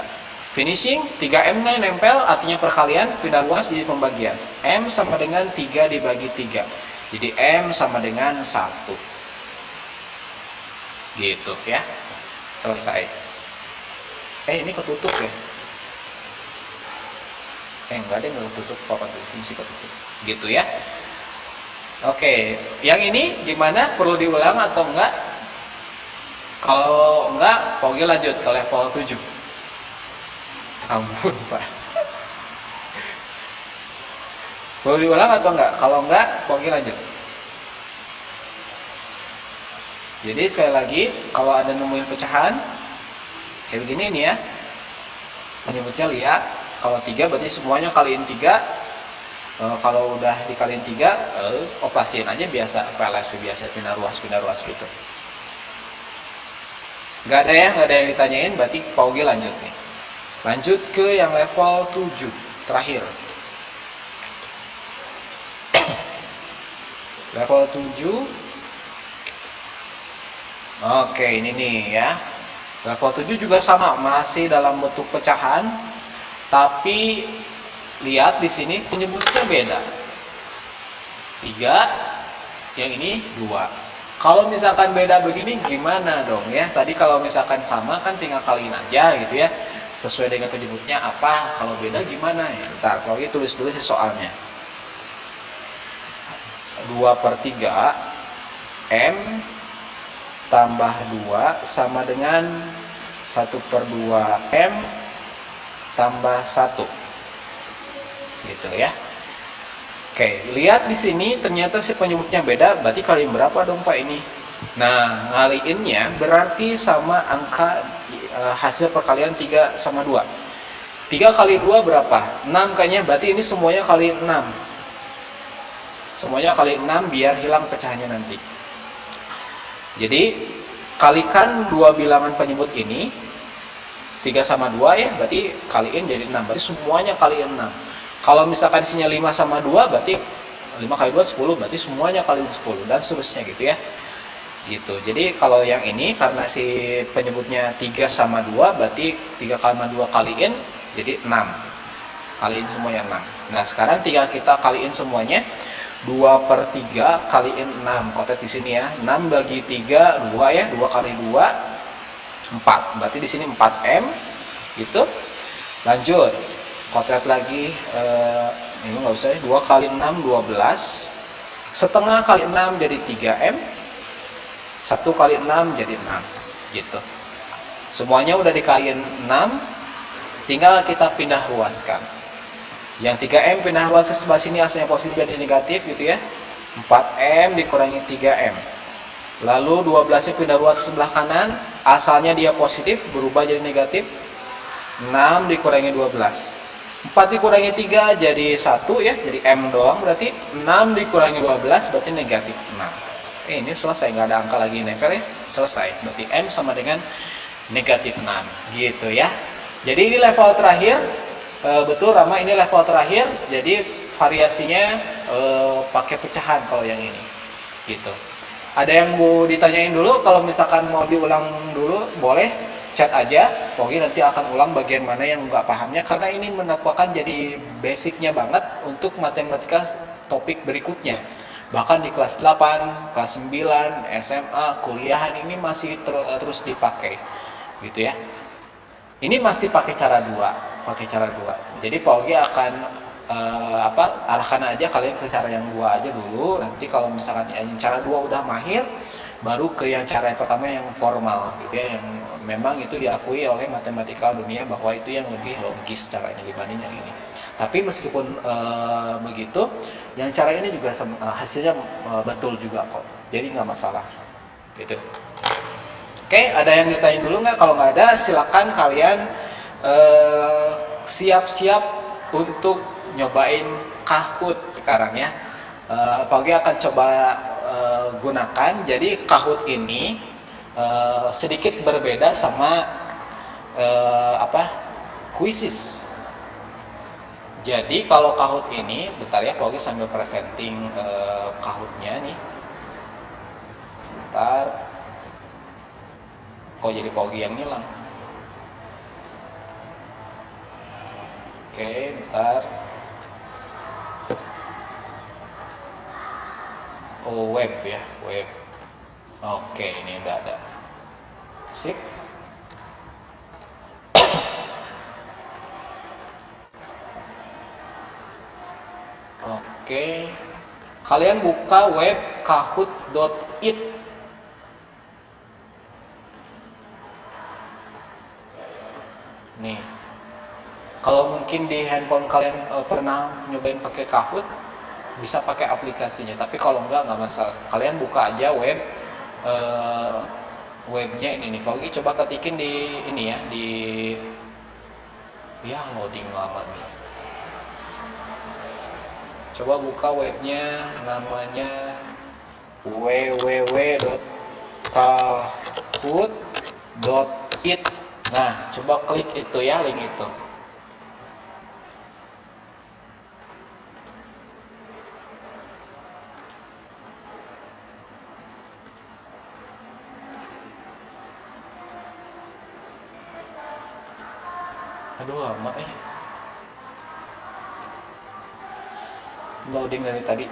Finishing, 3M-nya nempel artinya perkalian, pindah ruas jadi pembagian. M sama dengan 3 dibagi 3. Jadi M sama dengan 1. Gitu ya. Selesai. Ini ketutup ya. Enggak deh, enggak ketutup. Papa tulis ini sih ketutup. Gitu ya. Oke, yang ini gimana? Perlu diulang atau enggak? Kalau enggak, Pogi lanjut ke level 7. Ampun, Pak. Perlu diulang atau enggak? Kalau enggak, Pogi lanjut. Jadi sekali lagi, kalau ada nemuin pecahan kayak begini nih ya. Penyebutnya lihat. Kalau 3 berarti semuanya kaliin 3. Kalau udah dikaliin 3, operasiin aja biasa, PLS biasa, pindah ruas gitu. Nggak ada yang ditanyain, berarti Pak Ogi lanjut nih. Lanjut ke yang level 7, terakhir. Level 7. Oke, ini nih ya. Level 7 juga sama, masih dalam bentuk pecahan, tapi lihat di sini penyebutnya beda. 3, yang ini 2. Kalau misalkan beda begini gimana dong ya? Tadi kalau misalkan sama kan tinggal kaliin aja gitu ya. Sesuai dengan penyebutnya apa, kalau beda gimana ya? Bentar, kalau gitu tulis dulu sih soalnya. 2/3 M tambah 2 sama dengan 1/2 M tambah 1. Gitu ya. Oke, lihat di sini ternyata si penyebutnya beda, berarti kaliin berapa dong Pak ini? Nah, ngaliinnya berarti sama angka hasil perkalian 3 sama 2. 3 kali 2 berapa? 6 kayaknya, berarti ini semuanya kali 6. Semuanya kali 6 biar hilang pecahannya nanti. Jadi, kalikan dua bilangan penyebut ini, 3 sama 2 ya, berarti kaliin jadi 6. Berarti semuanya kali 6. Kalau misalkan isinya 5 sama 2, berarti 5 kali 2, 10, berarti semuanya kali 10, dan seterusnya gitu ya. Gitu. Jadi kalau yang ini, karena si penyebutnya 3 sama 2, berarti 3 kali 2 kaliin, jadi 6. Kaliin semuanya 6. Nah, sekarang tinggal kita kaliin semuanya. 2/3 kaliin 6. Kotet di sini ya. 6 bagi 3, 2 ya. 2 kali 2, 4. Berarti di sini 4M. Gitu. Lanjut. Kotet lagi. Ini nggak usah ya. 2 kali 6, 12. Setengah kali 6 jadi 3M. 1 kali 6 jadi 6. Gitu. Semuanya udah dikaliin 6. Tinggal kita pindah ruaskan. Yang 3M pindah ruas ke sebelah sini, asalnya positif dan negatif gitu ya. 4M dikurangi 3M. Lalu 12-nya pindah ruas ke sebelah kanan, asalnya dia positif berubah jadi negatif. 6 dikurangi 12. 4 dikurangi 3 jadi 1 ya, jadi M doang, berarti 6 dikurangi 12 berarti negatif 6. Ini selesai, nggak ada angka lagi nempel ya, selesai. Berarti M sama dengan negatif 6 gitu ya. Jadi ini level terakhir. Betul Rama, ini level terakhir, jadi variasinya pakai pecahan kalau yang ini gitu. Ada yang mau ditanyain dulu? Kalau misalkan mau diulang dulu boleh chat aja, Pogi nanti akan ulang bagian mana yang nggak pahamnya, karena ini merupakan jadi basicnya banget untuk matematika topik berikutnya. Bahkan di kelas 8, kelas 9, SMA, kuliahan ini masih terus dipakai gitu ya. Ini masih pakai cara 2. Jadi Pak Ogi akan arahkan aja kalian ke cara yang 2 aja dulu. Nanti kalau misalkan yang cara 2 udah mahir, baru ke yang cara yang pertama yang formal gitu ya, yang memang itu diakui oleh matematika dunia bahwa itu yang lebih logis caranya dibanding yang ini. Tapi meskipun begitu, yang cara ini juga hasilnya betul juga kok. Jadi nggak masalah gitu. Oke, ada yang ditanyain dulu nggak? Kalau nggak ada, silakan kalian siap-siap untuk nyobain Kahoot sekarang ya. Pak Ogi akan coba gunakan. Jadi Kahoot ini sedikit berbeda sama Quizzes. Jadi kalau Kahoot ini, bentar ya, Pak Ogi sambil presenting Kahoot-nya nih. Sebentar. Kok jadi Pogi yang ngilang? Oke, bentar. Oh, web ya, web. Oke, ini udah ada. Sip. Oke. Kalian buka web kahoot.it. Nih, kalau mungkin di handphone kalian pernah nyobain pakai Kahoot, bisa pakai aplikasinya. Tapi kalau nggak masalah. Kalian buka aja webnya ini nih. Kalau coba ketikin di ini ya, di Ya loading lama nih. Coba buka webnya, namanya www.kahoot.it. Nah, coba klik itu ya, link itu. Aduh lama loading dari tadi.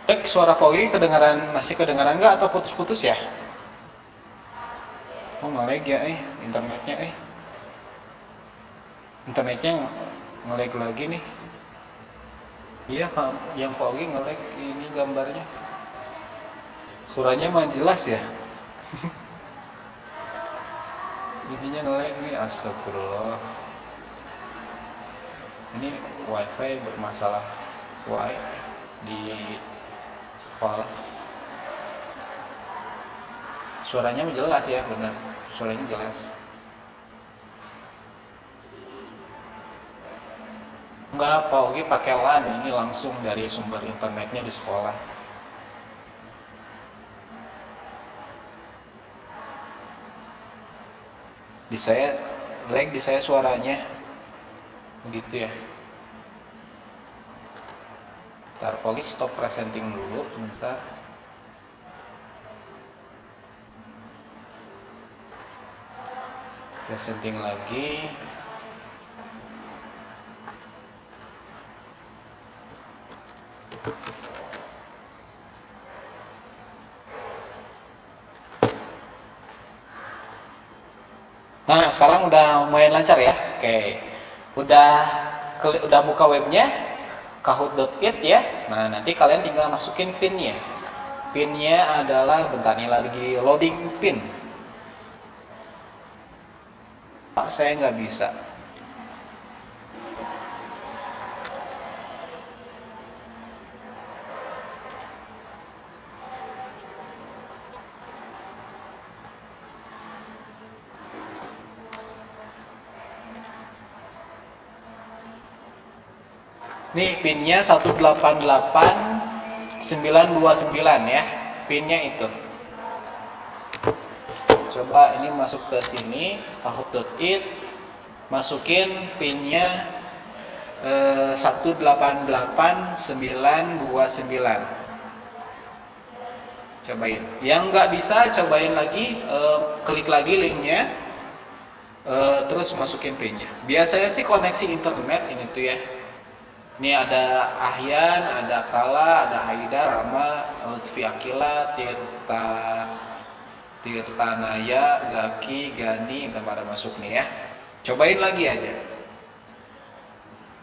Tek, suara Kogi kedengaran, masih kedengaran nggak atau putus-putus ya? Oh nge-lag ya internetnya internetnya nge-lag lagi nih. Iya yang Kogi nge-lag ini gambarnya. Suaranya mah jelas ya. Ininya nge-lag nih, astagfirullah. Ini wifi bermasalah di sekolah. Suaranya jelas ya, benar. Suaranya jelas. Enggak, Pak Ogi pakai LAN, ini langsung dari sumber internetnya di sekolah. Di saya lag, di saya suaranya begitu ya. Ntar Pak Ogi stop presenting dulu sebentar. Presenting lagi. Nah, sekarang udah lumayan lancar ya. Oke. Udah buka webnya kahoot.it ya. Nah, nanti kalian tinggal masukin pinnya. Pinnya adalah, bentar nih lagi loading pin. Pak, saya nggak bisa. Nih pinnya 188929 ya. Pinnya itu. Coba ini masuk ke sini, kahoot.it, masukin pinnya 188929. Cobain. Yang nggak bisa, cobain lagi, klik lagi linknya, terus masukin pinnya. Biasanya sih koneksi internet ini tuh ya. Ini ada Ahyan, ada Kala, ada Haidar, Rama, Lutfi Akila, Tirtanaya, Zaki, Gani, kita pada masuk nih ya. Cobain lagi aja.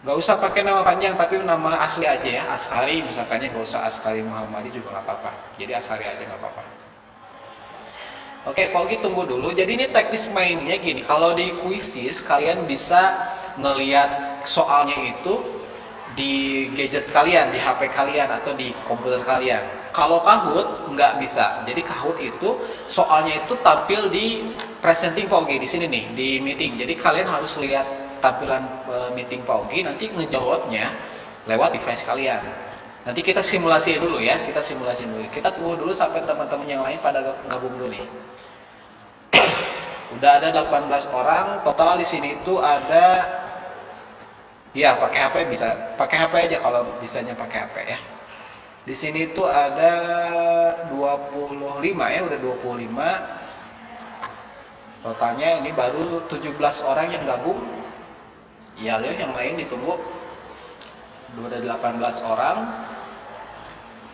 Gak usah pakai nama panjang, tapi nama asli aja ya. Askari misalkannya, gak usah Askari Muhammadi juga nggak apa-apa. Jadi Askari aja nggak apa-apa. Oke, Pak Ogi tunggu dulu. Jadi ini teknis mainnya gini. Kalau di Quizzes kalian bisa ngelihat soalnya itu di gadget kalian, di HP kalian atau di komputer kalian. Kalau Kahoot nggak bisa. Jadi Kahoot itu soalnya itu tampil di presenting Pak Ogi di sini nih, di meeting. Jadi kalian harus lihat tampilan meeting Pak Ogi, nanti ngejawabnya lewat device kalian. Nanti kita simulasi dulu ya, kita simulasi dulu. Kita tunggu dulu sampai teman-teman yang lain pada gabung dulu nih. Udah ada 18 orang, total di sini itu ada, ya pakai HP bisa, pakai HP aja kalau bisanya pakai HP ya. Di sini itu ada 25 ya, udah 25. Totalnya ini baru 17 orang yang gabung. Ya, yang lain ditunggu. Udah ada 18 orang.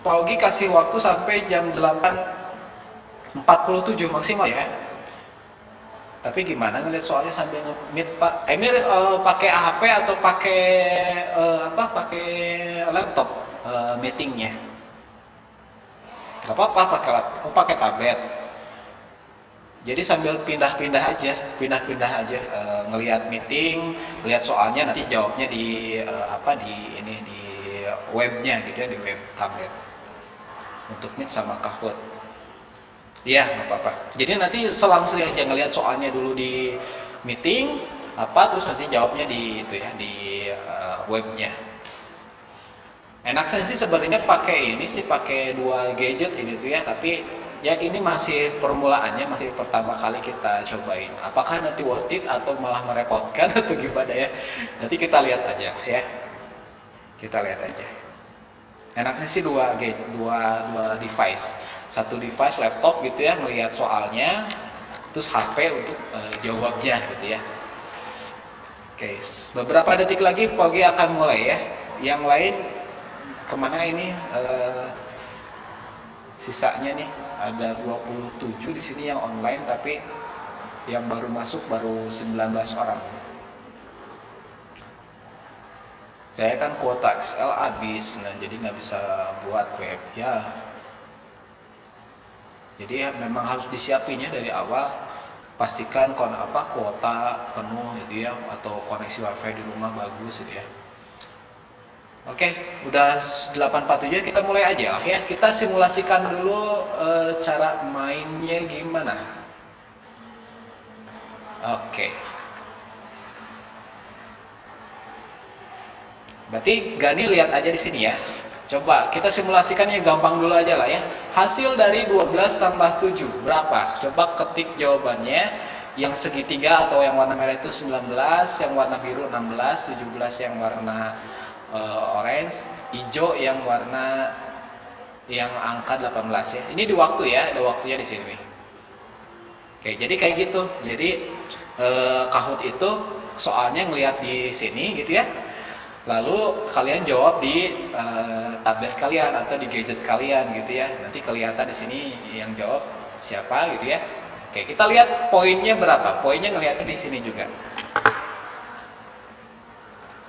Pak Ogi kasih waktu sampai jam 8.47 maksimal ya. Tapi gimana ngeliat soalnya sambil nge-meet Pak Emir, pakai HP atau pakai pakai laptop meetingnya? Gak apa-apa pakai laptop, pakai tablet. Jadi sambil pindah-pindah aja, ngelihat meeting, lihat soalnya, nanti jawabnya di apa di ini di webnya gitu ya, di web tablet untuk Meet sama Kahoot. Iya, nggak apa-apa. Jadi nanti selang-seling aja ngelihat soalnya dulu di meeting apa, terus nanti jawabnya di itu ya, di webnya. Enaknya sih sebenarnya pakai ini sih, pakai dua gadget ini tuh ya, tapi ya ini masih permulaannya, masih pertama kali kita cobain. Apakah nanti worth it atau malah merepotkan atau gimana ya? Nanti kita lihat aja ya. Kita lihat aja. Enaknya sih dua device. Satu device laptop gitu ya, melihat soalnya, terus HP untuk jawabnya gitu ya. Oke, beberapa detik lagi Pogi akan mulai ya. Yang lain kemana ini? Sisanya nih ada 27 di sini yang online, tapi yang baru masuk baru 19 orang. Saya kan kuota XL habis, nah jadi nggak bisa buat web ya. Jadi ya, memang harus disiapinnya dari awal. Pastikan kuota penuh gitu ya, atau koneksi wifi di rumah bagus gitu ya. Oke, udah 8.47, kita mulai aja lah ya. Kita simulasikan dulu cara mainnya gimana. Oke. Berarti Gani lihat aja di sini ya. Coba kita simulasikan yang gampang dulu aja lah ya. Hasil dari 12 tambah 7 berapa? Coba ketik jawabannya. Yang segitiga atau yang warna merah itu 19, yang warna biru 16, 17 yang warna orange, hijau yang warna yang angka 18 ya. Ini di waktu ya, ada waktunya di sini. Oke, jadi kayak gitu. Jadi Kahoot itu soalnya ngelihat di sini gitu ya. Lalu kalian jawab di tablet kalian atau di gadget kalian gitu ya. Nanti kelihatan di sini yang jawab siapa gitu ya. Oke, kita lihat poinnya berapa. Poinnya ngelihatnya di sini juga.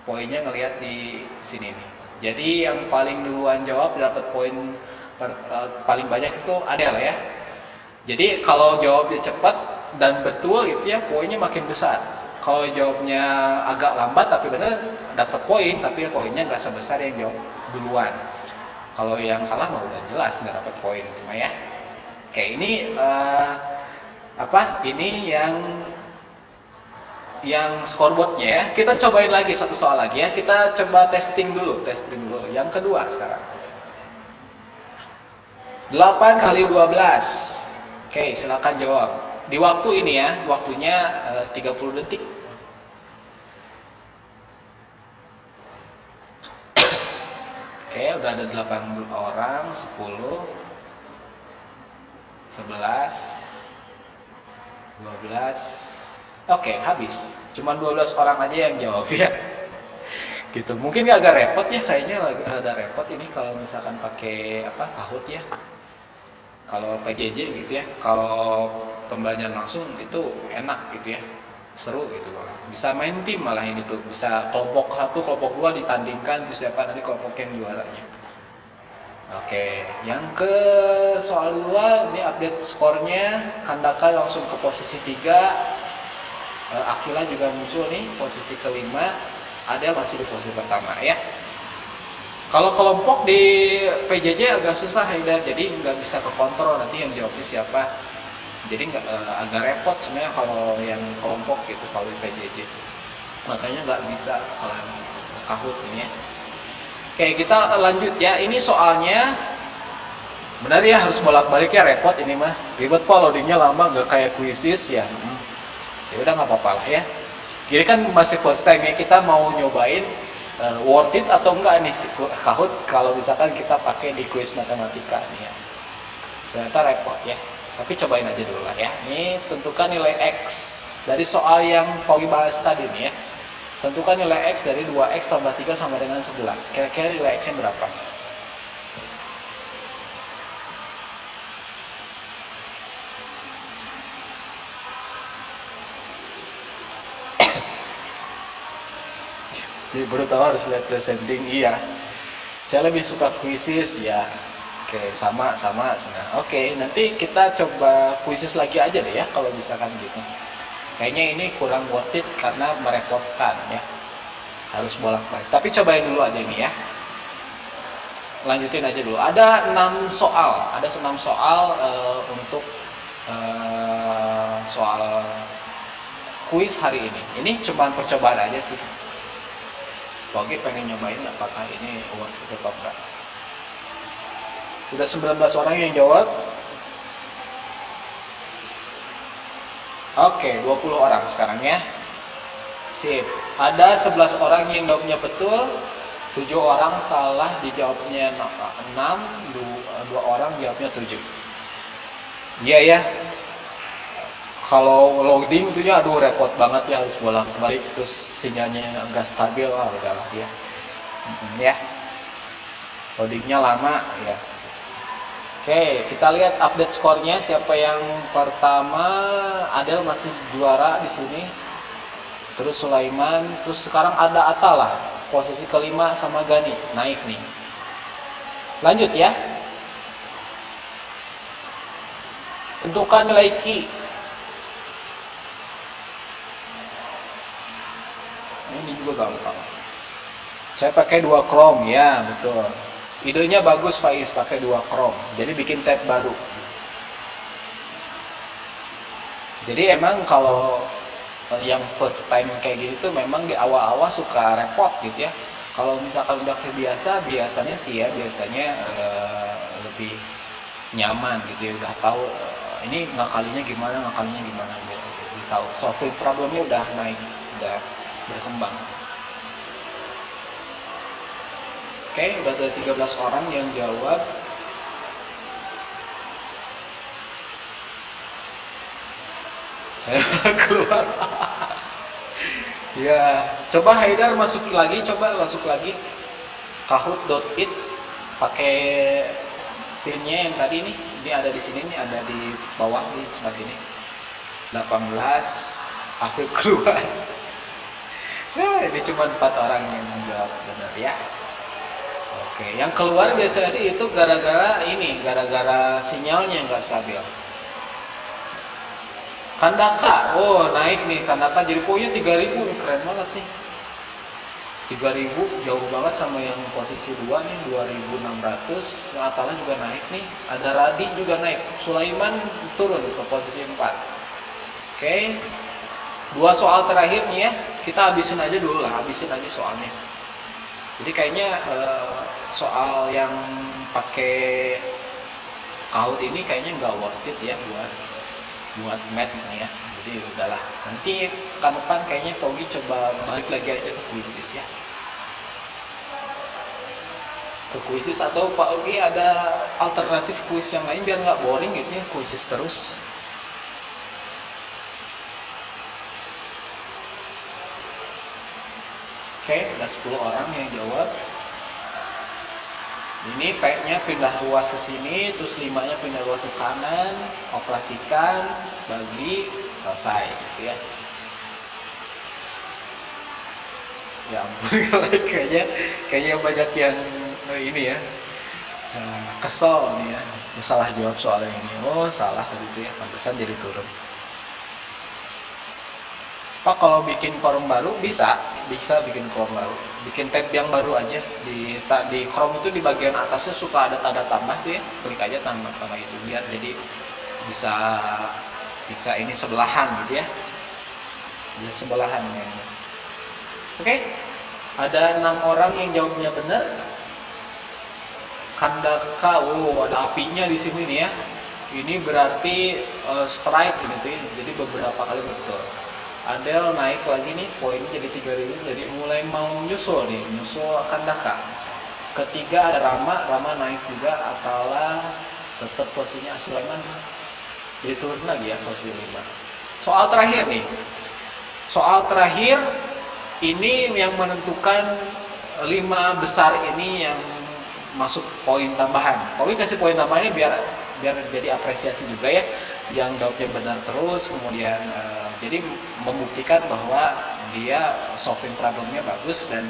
Poinnya ngelihat di sini nih. Jadi yang paling duluan jawab dapat poin paling banyak itu Adel ya. Jadi kalau jawabnya cepat dan betul gitu ya, poinnya makin besar. Kalau jawabnya agak lambat tapi benar, dapat poin, tapi poinnya nggak sebesar yang jawab duluan. Kalau yang salah mah udah jelas nggak dapat poin, cuma ya. Oke, ini Ini yang scoreboardnya ya. Kita cobain lagi satu soal lagi ya. Kita coba testing dulu. Yang kedua sekarang. 8 kali 12. Oke, silakan jawab. Di waktu ini ya, waktunya 30 detik. Oke, udah ada 8 orang, 10, 11, 12. Oke, habis. Cuma 12 orang aja yang jawab ya. Gitu. Mungkin agak repot ya, kayaknya ada repot ini kalau misalkan pakai Kahoot ya. Kalau PJJ gitu ya. Kalau pembelajaran langsung itu enak gitu ya. Seru gitu loh. Bisa main tim malah ini tuh. Bisa kelompok 1, kelompok 2 ditandingkan, terus siapa nanti kelompok yang juaranya. Oke, yang ke soal 2 ini update skornya. Handaka langsung ke posisi 3. Akila juga muncul nih posisi kelima. Adel masih di posisi pertama ya. Kalau kelompok di PJJ agak susah ya, jadi nggak bisa kekontrol nanti yang jawabnya siapa. Jadi agak repot sebenarnya kalau yang kelompok gitu kalau di PJJ. Makanya nggak bisa kalau Kahoot ini ya. Oke, kita lanjut ya. Ini soalnya benar ya, harus bolak-balik ya, repot ini mah. Ribet kok, loadingnya lama, nggak kayak quizzes ya. Ya udah nggak apa-apa lah ya. Jadi kan masih first time ya, kita mau nyobain worth it atau enggak nih si Kahoot kalau misalkan kita pakai di kuis matematika nih ya. Ternyata repot ya. Tapi cobain aja dulu lah ya. Ini tentukan nilai X dari soal yang Pogi bahas tadi nih ya. Tentukan nilai X dari 2X tambah 3 sama dengan 11. Kira-kira nilai X-nya berapa? Jadi baru tahu harus lihat presenting, iya. Saya lebih suka quizzes ya. Oke. Oke, sama. Nah, oke, nanti kita coba kuisis lagi aja deh ya kalau misalkan gitu. Kayaknya ini kurang worth it karena merepotkan ya. Harus bolak-balik. Tapi cobain dulu aja ini ya. Lanjutin aja dulu. Ada 6 soal, untuk soal kuis hari ini. Ini cuma percobaan aja sih. Oke, pengen nyobain apakah ini worth it atau enggak. Udah 19 orang yang jawab. Oke, 20 orang sekarang ya. Sip. Ada 11 orang yang jawabnya betul, 7 orang salah, dijawabnya 6, 2 orang jawabnya 7. Iya ya. Kalau loading itu ya aduh repot banget ya, harus bolak-balik terus sinyalnya enggak stabil lah, udahlah ya. Ya. Loadingnya lama ya. Oke, kita lihat update skornya. Siapa yang pertama? Adel masih juara di sini. Terus Sulaiman, terus sekarang ada Atala, posisi kelima sama Gani, naik nih. Lanjut ya. Tentukan nilai Q. Ini juga gampang. Saya pakai 2 Chrome ya, betul. Idenya bagus Faiz, pakai 2 Chrome. Jadi bikin tab baru. Jadi emang kalau yang first time kayak gini tuh memang di awal-awal suka repot gitu ya. Kalau misalkan udah kebiasa, biasanya lebih nyaman gitu ya, udah tahu ini ngakalinya gimana gitu. Jadi tahu solving problemnya udah naik, udah berkembang. Oke, udah ada 13 orang yang jawab. Saya keluar. Ya, coba Haidar masuk lagi, kahoot.it pakai pinnya yang tadi nih. Ini ada di sini nih, ada di bawah di sebelah sini. 18 aku keluar. Nah, ini cuma 4 orang yang jawab benar ya. Oke, yang keluar biasanya sih itu gara-gara sinyalnya nggak stabil. Kandaka, oh naik nih Kandaka, jadi poinnya 3000, keren banget nih. 3000 jauh banget sama yang posisi 2 nih, 2600. Yang Atala juga naik nih, ada Radi juga naik, Sulaiman turun ke posisi 4. Oke, 2 soal terakhir nih ya, kita habisin aja soalnya. Jadi kayaknya soal yang pakai Kahoot ini kayaknya nggak worth it ya buat math nih ya. Jadi udahlah, nanti pekan depan kayaknya Fogi coba balik lagi aja ke kuisis ya. Ke kuisis, atau Pak Ogi ada alternatif kuis yang lain biar nggak boring gitu ya, kuisis terus. Oke, ada 10 orang yang jawab. Ini P-nya pindah ruas ke sini, terus 5-nya pindah ruas ke kanan, operasikan, bagi, selesai gitu ya. Ya ampun, kayaknya banyak yang ini ya, kesel nih ya, salah jawab soal ini. Oh salah tadi itu ya, pantesan jadi turun. Pak, kalau bikin forum baru bisa bikin forum baru, bikin tab yang baru aja di Chrome itu, di bagian atasnya suka ada tanda tambah tuh ya, klik aja tambah itu biar jadi bisa ini sebelahan gitu ya, bisa sebelahan ya. Oke, ada 6 orang yang jawabnya benar. Kandaka, ada apinya di sini nih ya. Ini berarti strike gitu ya, jadi beberapa kali betul. Adel naik lagi nih, poinnya jadi 3000, jadi mulai mau nyusul Kandaka. Ketiga ada Rama naik juga, Atala tetap posisinya, Sulaiman jadi turun lagi ya posisi 5. Soal terakhir ini yang menentukan 5 besar ini yang masuk poin tambahan. Poin kasih poin tambahan ini biar jadi apresiasi juga ya, yang jawabnya benar terus, kemudian jadi membuktikan bahwa dia solving problemnya bagus dan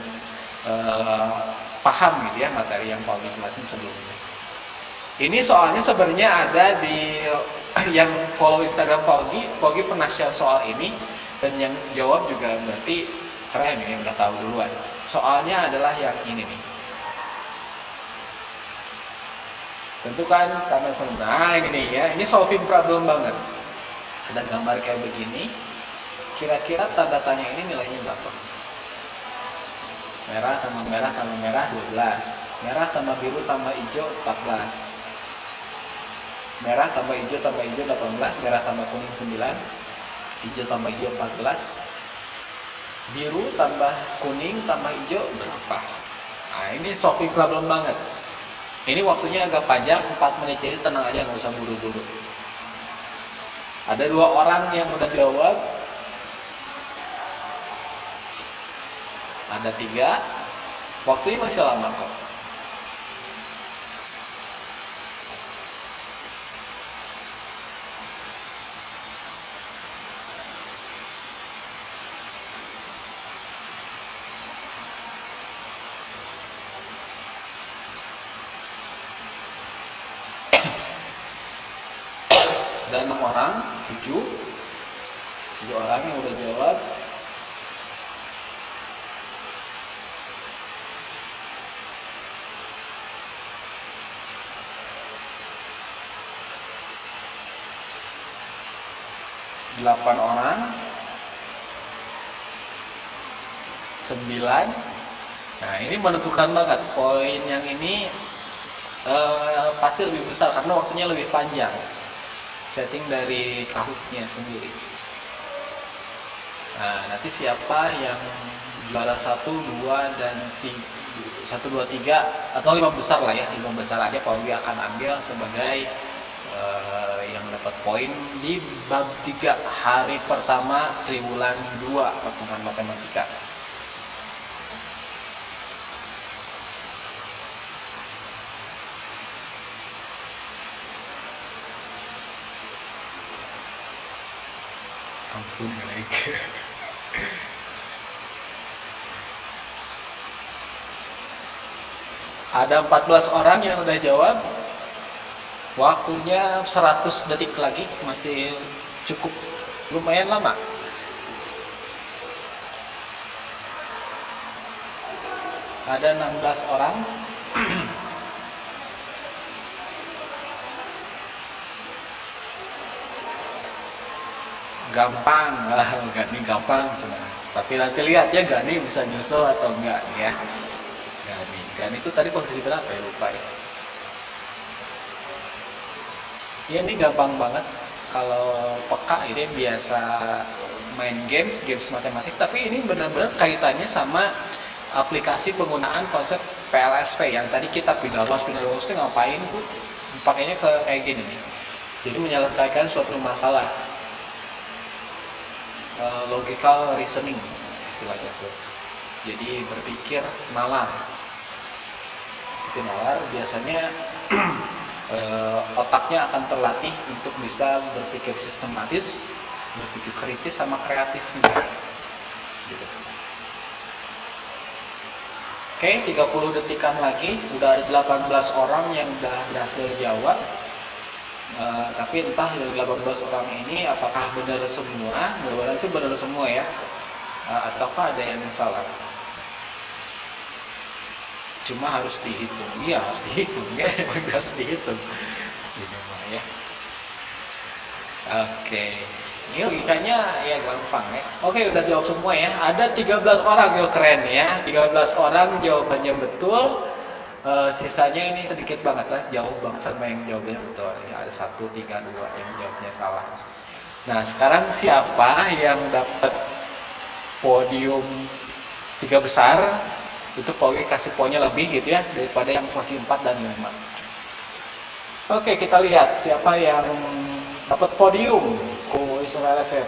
paham gitu ya materi yang Paul jelasin sebelumnya. Ini soalnya sebenarnya ada di yang follow Instagram Pogi pernah share soal ini, dan yang jawab juga berarti keren ini, udah tahu duluan. Soalnya adalah yang ini nih. Tentu kan karena nah ini nih ya, ini solving problem banget. Ada gambar kayak begini, kira-kira tanda tanya ini nilainya berapa? Merah tambah merah 12, merah tambah biru tambah hijau 14, merah tambah hijau 18, merah tambah kuning 9, hijau tambah hijau 14, biru tambah kuning tambah hijau berapa? Nah ini solving problem banget. Ini waktunya agak panjang, 4 menit, jadi tenang aja, nggak usah buru-buru. Ada 2 orang yang udah jawab, ada 3, waktunya masih lama kok. Dan 6 orang, 7 orang yang udah jawab. Delapan orang, 9. Nah ini menentukan banget, poin yang ini pasti lebih besar karena waktunya lebih panjang. Setting dari Kahoot-nya sendiri. Nah nanti siapa yang juara 1, 2, dan 3, 1, 2, 3 atau 5 besar lah ya, 5 besar aja Pogi akan ambil sebagai yang dapat poin di bab 3 hari pertama triwulan 2 pertemuan matematika. Ampun like. Ada 14 orang yang udah jawab. Waktunya 100 detik lagi, masih cukup lumayan lama. Ada 16 orang. Gampang, Gani gampang sebenarnya. Tapi nanti lihat ya Gani bisa nyusul atau enggak ya. Gani itu tadi posisi berapa ya, lupa ya. Ya ini gampang banget. Kalau peka ini biasa main games matematik, tapi ini benar-benar kaitannya sama aplikasi penggunaan konsep PLSP yang tadi kita pindah luas itu ngapain tuh? Pakainya ke kayak gini nih. Jadi menyelesaikan suatu masalah. Logical reasoning istilahnya tuh. Jadi berpikir nalar. Itu nalar biasanya otaknya akan terlatih untuk bisa berpikir sistematis, berpikir kritis sama kreatif juga. Gitu. Oke, 30 detikan lagi, udah ada 18 orang yang udah berhasil jawab. Tapi entah dari 18 orang ini apakah benar semua, mudah-mudahan sih benar semua ya, ataukah ada yang salah. Cuma harus dihitung, iya harus dihitung ya, harus dihitung. Ini mah ya. Oke, ini logikanya ya gampang ya. Oke, udah jawab semua ya. Ada 13 orang, yo keren ya. 13 orang jawabannya betul. Sisanya ini sedikit banget lah, jauh banget sama yang jawabnya betul. Ya, ada 1, 3, 2 yang jawabnya salah. Nah, sekarang siapa yang dapat podium 3 besar? Itu Pogi kasih poinnya lebih gitu ya, daripada yang masih 4 dan 5. Oke, kita lihat siapa yang dapat podium.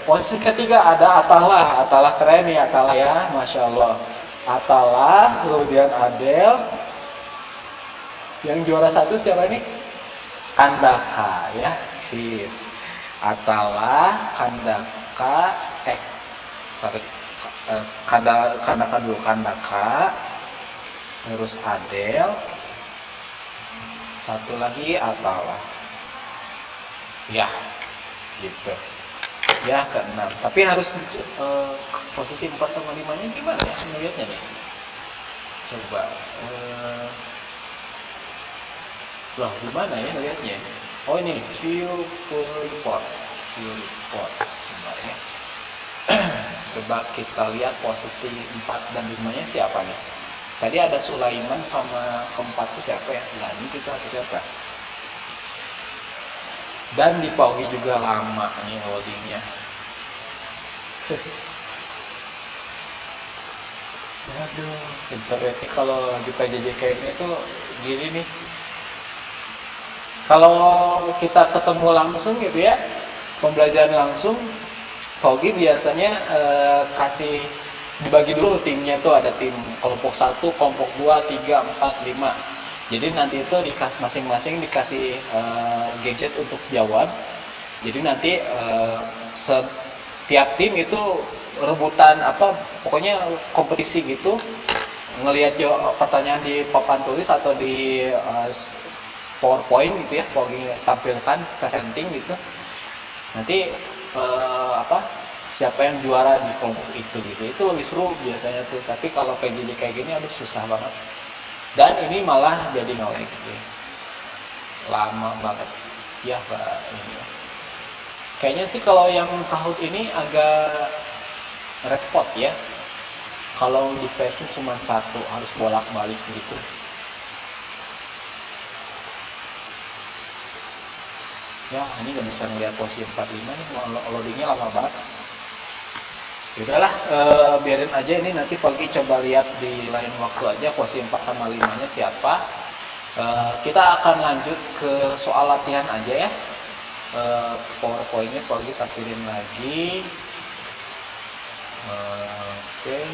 Posisi ketiga ada Atalah keren nih Atalah ya, Masya Allah. Atalah, kemudian Adel. Yang juara 1 siapa ini? Kandaka ya, sip. Atalah, Kandaka, Kandaka dulu, Kandaka, terus Adel, Satu lagi apalah? Ya, gitu. Ya, keenam. Tapi harus posisi 4 sama 5-nya gimana ya ngeliatnya nih? Coba. Loh, gimana ya ngeliatnya? Oh ini, view full report. View report. Coba ya. Coba kita lihat posisi 4 dan 5-nya siapa nih? Tadi ada Sulaiman sama keempat itu siapa ya? Nah, ini kita atau siapa? Dan di Paugi juga lama nih loadingnya. Aduh, internetnya kalau lagi PJJ kayak ini tuh gini nih. Kalau kita ketemu langsung gitu ya, pembelajaran langsung, Paugi biasanya kasih dibagi dulu timnya tuh ada tim kelompok 1, kelompok 2, 3, 4, 5. Jadi nanti itu masing-masing dikasih gadget untuk jawab. Jadi nanti setiap tim itu rebutan apa pokoknya kompetisi gitu ngelihat pertanyaan di papan tulis atau di PowerPoint gitu ya, tampilkan presenting gitu. Nanti apa siapa yang juara di kelompok itu gitu. Itu lebih seru biasanya tuh. Tapi kalau PJJ kayak gini aduh susah banget. Dan ini malah jadi nge-lag gitu. Lama banget. Ya, Pak, ini. Kayaknya sih kalau yang tahun ini agak repot ya. Kalau di versi cuma satu harus bolak-balik gitu. Ya, ini nggak bisa ngeliat posisi 45 nih, loadingnya lama banget. Yaudahlah, biarin aja ini nanti pagi coba lihat di lain waktu aja posisi 4 sama 5-nya siapa. Kita akan lanjut ke soal latihan aja ya. PowerPoint-nya pagi tampilin lagi. Oke.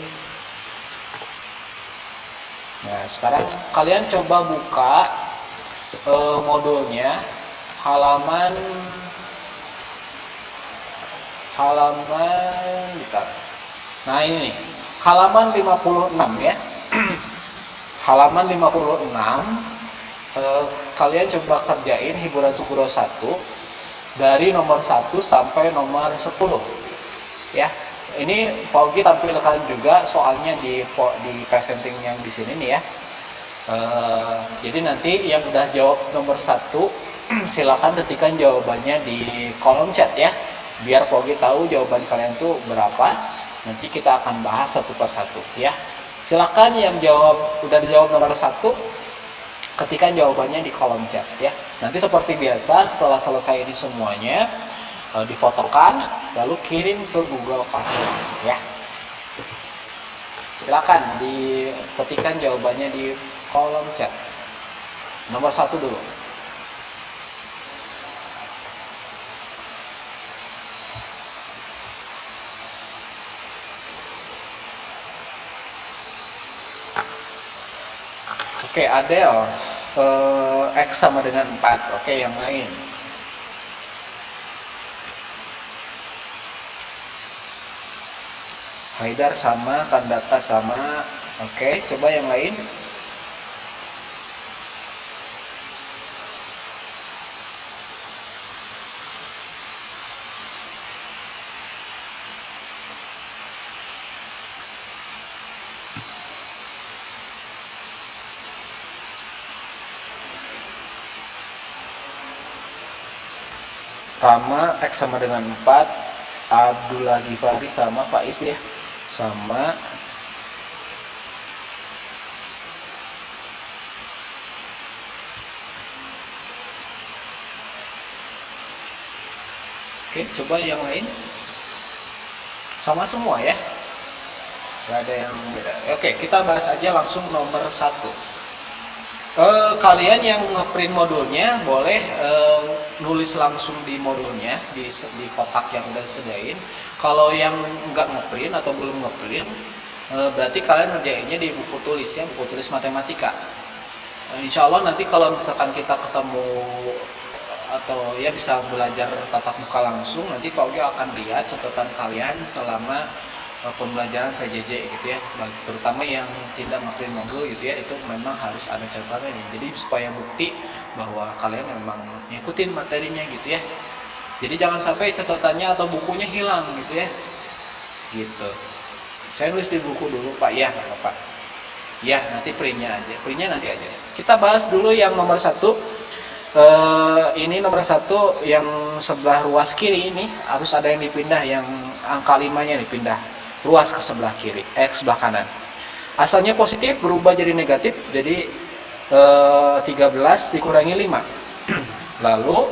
Nah, sekarang kalian coba buka modulnya halaman bentar. Nah, ini nih. Halaman 56 ya. Halaman 56 kalian coba kerjain hiburan Sukuro 1 dari nomor 1 sampai nomor 10 ya. Ini Paugi tampilkan juga soalnya di presenting yang di sini nih ya. Jadi nanti yang udah jawab nomor 1 silakan ketikkan jawabannya di kolom chat ya. Biar Paugi tahu jawaban kalian tuh berapa. Nanti kita akan bahas satu persatu ya. Silakan yang udah dijawab nomor 1 ketikkan jawabannya di kolom chat ya. Nanti seperti biasa setelah selesai ini semuanya difotokan lalu kirim ke Google Classroom ya. Silakan diketikkan jawabannya di kolom chat. Nomor 1 dulu. Oke, Adele, X sama dengan 4. Oke, yang lain. Haidar sama, Kandata sama. Oke, coba yang lain. Rama X sama dengan 4, Abdullah Ghifari sama Faiz ya, sama. Oke, coba yang lain. Sama semua ya, gak ada yang beda. Oke, kita bahas aja langsung nomor 1. Kalian yang ngeprint modulnya boleh nulis langsung di modulnya di kotak yang udah disediain. Kalau yang nggak ngeprint atau belum ngeprint, berarti kalian ngerjainnya di buku tulis ya, buku tulis matematika. Insya Allah nanti kalau misalkan kita ketemu atau ya bisa belajar tatap muka langsung, nanti Pak Ugi akan lihat catatan kalian selama pembelajaran PJJ gitu ya, terutama yang tidak maklum modul gitu ya, itu memang harus ada catatannya. Jadi supaya bukti bahwa kalian memang ngikutin materinya gitu ya. Jadi jangan sampai catatannya atau bukunya hilang gitu ya. Gitu. Saya nulis di buku dulu Pak, ya nggak apa-apa. Ya nanti printnya aja, printnya nanti aja. Kita bahas dulu yang nomor 1. Ini nomor 1 yang sebelah ruas kiri ini harus ada yang dipindah, yang angka 5-nya dipindah ruas ke sebelah kiri, ke sebelah kanan. Asalnya positif berubah jadi negatif, jadi 13 dikurangi 5. Lalu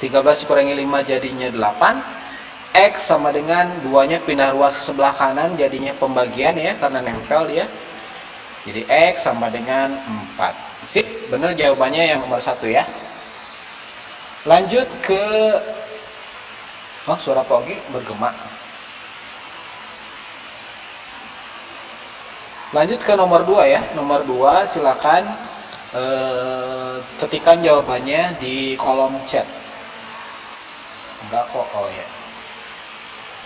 13 dikurangi 5 jadinya 8. X sama dengan 2-nya pindah ruas ke sebelah kanan, jadinya pembagian ya, karena nempel dia. Jadi X sama dengan 4. Sip, benar jawabannya yang nomor 1 ya. Lanjut ke suara Pogi bergema. Lanjut ke nomor 2 ya. Nomor 2 silakan ketikkan jawabannya di kolom chat. Enggak kok, oh ya.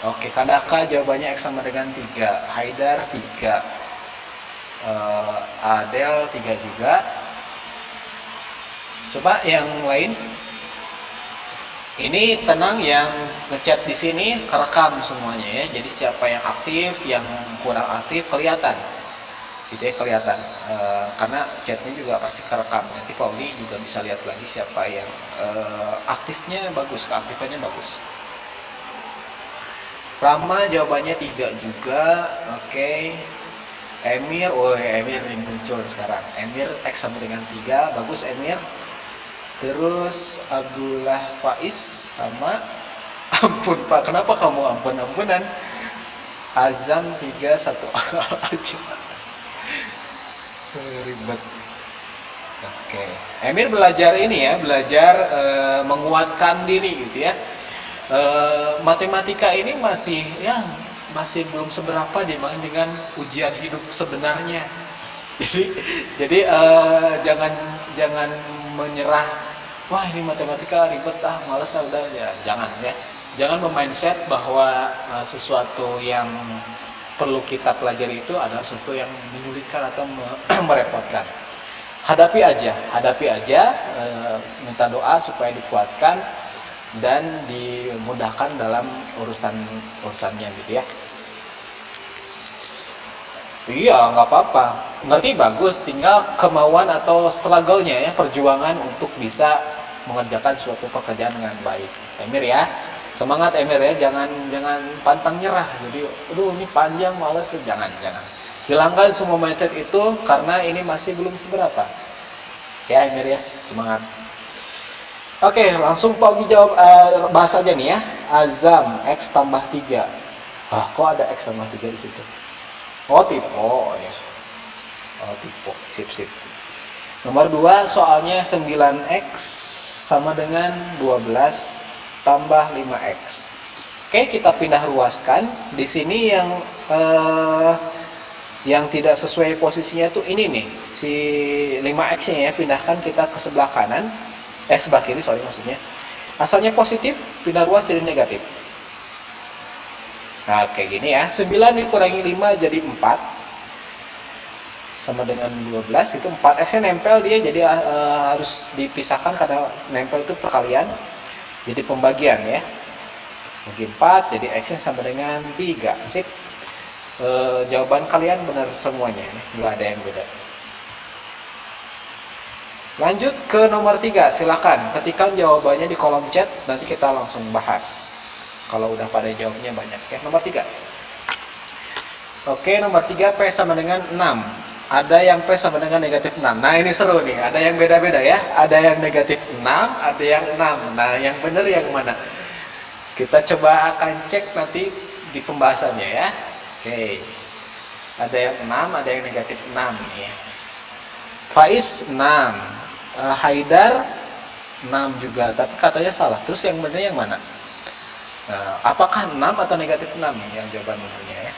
Oke, Kadaka jawabannya X sama dengan 3. Haidar 3. Adel 3 juga. Coba yang lain. Ini tenang, yang ngechat di sini kerekam semuanya ya. Jadi siapa yang aktif, yang kurang aktif kelihatan. Gitu ya, kelihatan. Karena chatnya juga pasti kerekam. Nanti Pauli juga bisa lihat lagi siapa yang aktifnya bagus, keaktifannya bagus. Rama jawabannya 3 juga. Oke. Emir, Emir yang muncul sekarang. Emir X sama dengan 3, bagus Emir. Terus Abdullah Faiz sama ampun Pak, kenapa kamu ampun-ampunan? Azam 3, 1 aja. Ribet. Oke. Emir belajar ini ya, belajar menguatkan diri gitu ya. Matematika ini masih belum seberapa dibanding dengan ujian hidup sebenarnya. Jadi jangan menyerah. Wah ini matematika ribet, malas udah ya. Jangan memindset bahwa sesuatu yang perlu kita pelajari itu adalah sesuatu yang menyulitkan atau merepotkan. Hadapi aja, minta doa supaya dikuatkan dan dimudahkan dalam urusannya gitu ya. Iya, nggak apa-apa. Ngerti bagus, tinggal kemauan atau struggle-nya ya, perjuangan untuk bisa mengerjakan suatu pekerjaan dengan baik. Emir ya, semangat Emir ya, jangan pantang nyerah. Jadi, aduh ini panjang, males, jangan. Hilangkan semua mindset itu karena ini masih belum seberapa. Ya Emir ya, semangat. Oke, langsung Paugi jawab, bahas aja nih ya. Azam X tambah 3. Kok ada X tambah 3 di situ? Oh tipe ya. Oh tipe, sip. Nomor 2 soalnya 9X sama dengan 12 tambah 5X. Oke, kita pindah ruaskan. Di sini yang tidak sesuai posisinya tuh ini nih, si 5X-nya ya, pindahkan kita ke sebelah kanan. Sebelah kiri, maksudnya. Asalnya positif, pindah ruas jadi negatif. Nah, kayak gini ya. 9 dikurangi 5 jadi 4. Sama dengan 12, itu 4X-nya nempel dia, jadi harus dipisahkan karena nempel itu perkalian. Jadi pembagian ya. Bagi 4, jadi X-nya sama dengan 3. Sip. Jawaban kalian benar semuanya, nggak ada yang beda. Lanjut ke nomor 3, silakan ketikkan jawabannya di kolom chat, nanti kita langsung bahas. Kalau udah pada jawabnya banyak ya. Nomor 3. Oke, nomor 3 P sama dengan 6. Ada yang P sama dengan negatif 6. Nah ini seru nih, ada yang beda-beda ya. Ada yang negatif 6, ada yang 6. Nah yang benar yang mana? Kita coba akan cek nanti di pembahasannya ya. Oke, ada yang 6, ada yang negatif 6 nih. Faiz 6, Haidar 6 juga, tapi katanya salah. Terus yang benar yang mana? Apakah 6 atau negatif 6 nih yang jawaban benernya ya?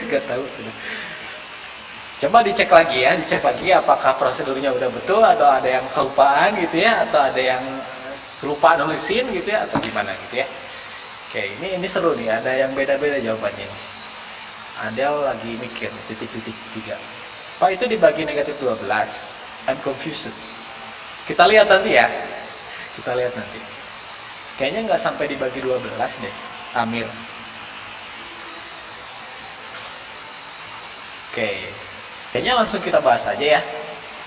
Gak tahu sudah. Coba dicek lagi ya, apakah prosedurnya udah betul atau ada yang kelupaan gitu ya, atau ada yang lupa nulisin gitu ya, atau gimana gitu ya. Oke, ini seru nih, ada yang beda-beda jawabannya nih. Ada lagi mikir, titik-titik 3. Pak, itu dibagi negatif 12. I'm confused. Kita lihat nanti ya. Kita lihat nanti. Kayaknya nggak sampai dibagi 12 deh, Amir. Oke. Kayaknya langsung kita bahas aja ya.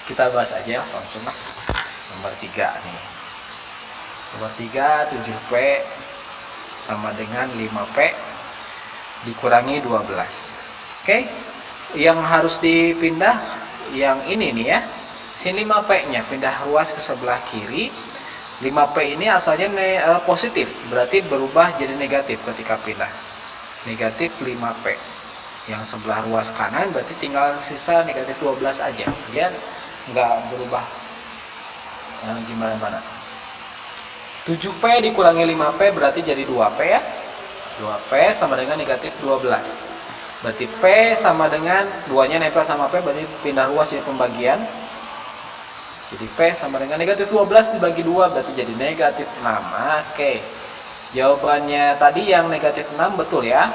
Kita bahas aja langsung lah. Nomor 3 nih. Nomor 3, 7P sama dengan 5P dikurangi 12. Oke. Yang harus dipindah yang ini nih ya. Sini 5P-nya pindah ruas ke sebelah kiri. 5P ini asalnya positif, berarti berubah jadi negatif ketika pindah. Negatif 5P. Yang sebelah ruas kanan berarti tinggal sisa negatif 12 aja. Dia nggak berubah gimana-mana. 7P dikurangi 5P berarti jadi 2P ya. 2P sama dengan negatif 12. Berarti P sama dengan 2-nya nempel sama P, berarti pindah ruas jadi pembagian. Jadi P sama dengan negatif 12 dibagi 2 berarti jadi negatif 6. Oke. Jawabannya tadi yang negatif 6 betul ya.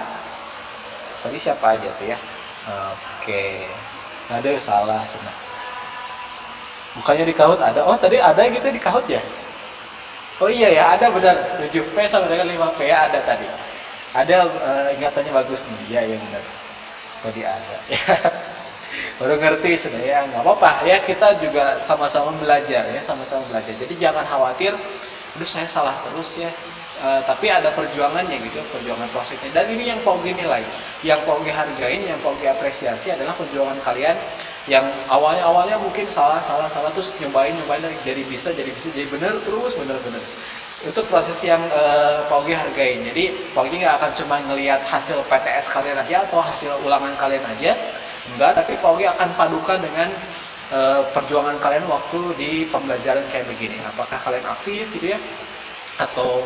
Tadi siapa aja tuh ya? Oke. Ada salah sebenarnya. Bukannya di Kahoot ada? Oh, tadi ada gitu di Kahoot ya? Oh iya ya, ada benar. 7P sama dengan 5P ya ada tadi. Ada ingatannya bagus nih. Ya, yang benar. Tadi ada. Baru ngerti sebenarnya, nggak apa-apa ya, kita juga sama-sama belajar ya, sama-sama belajar. Jadi jangan khawatir, aduh saya salah terus ya. Tapi ada perjuangannya gitu, perjuangan prosesnya. Dan ini yang Pogi nilai, yang Pogi hargain, yang Pogi apresiasi adalah perjuangan kalian yang awalnya mungkin salah terus nyobain jadi bisa jadi benar terus benar. Itu proses yang Pogi hargain. Jadi Pogi nggak akan cuma ngelihat hasil PTS kalian aja atau hasil ulangan kalian aja. Enggak, tapi Pogi akan padukan dengan perjuangan kalian waktu di pembelajaran kayak begini. Apakah kalian aktif gitu ya, atau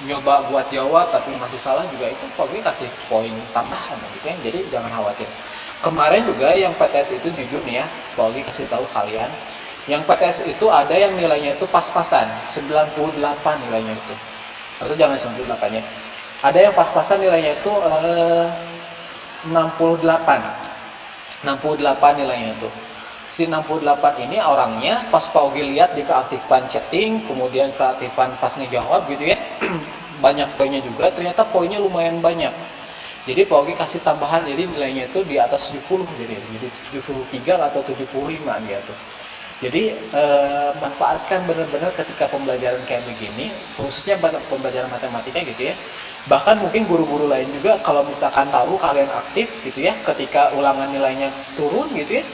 nyoba buat jawab tapi masih salah juga, itu Pogi kasih poin tambahan gitu ya. Jadi jangan khawatir. Kemarin juga yang PTS itu jujur nih ya, Pogi kasih tahu kalian, yang PTS itu ada yang nilainya itu pas-pasan, 98 nilainya itu. Atau jangan 98-nya. Ada yang pas-pasan nilainya itu 68 nilainya itu. Si 68 ini orangnya pas Pogi lihat di keaktifan chatting, kemudian keaktifan pas ngejawab gitu ya, banyak poinnya juga, ternyata poinnya lumayan banyak. Jadi Pogi kasih tambahan, jadi nilainya itu di atas 70, jadi 73 atau 75 dia tuh. Jadi manfaatkan benar-benar ketika pembelajaran kayak begini, khususnya pembelajaran matematika gitu ya. Bahkan mungkin guru-guru lain juga kalau misalkan tahu kalian aktif gitu ya, ketika ulangan nilainya turun gitu ya,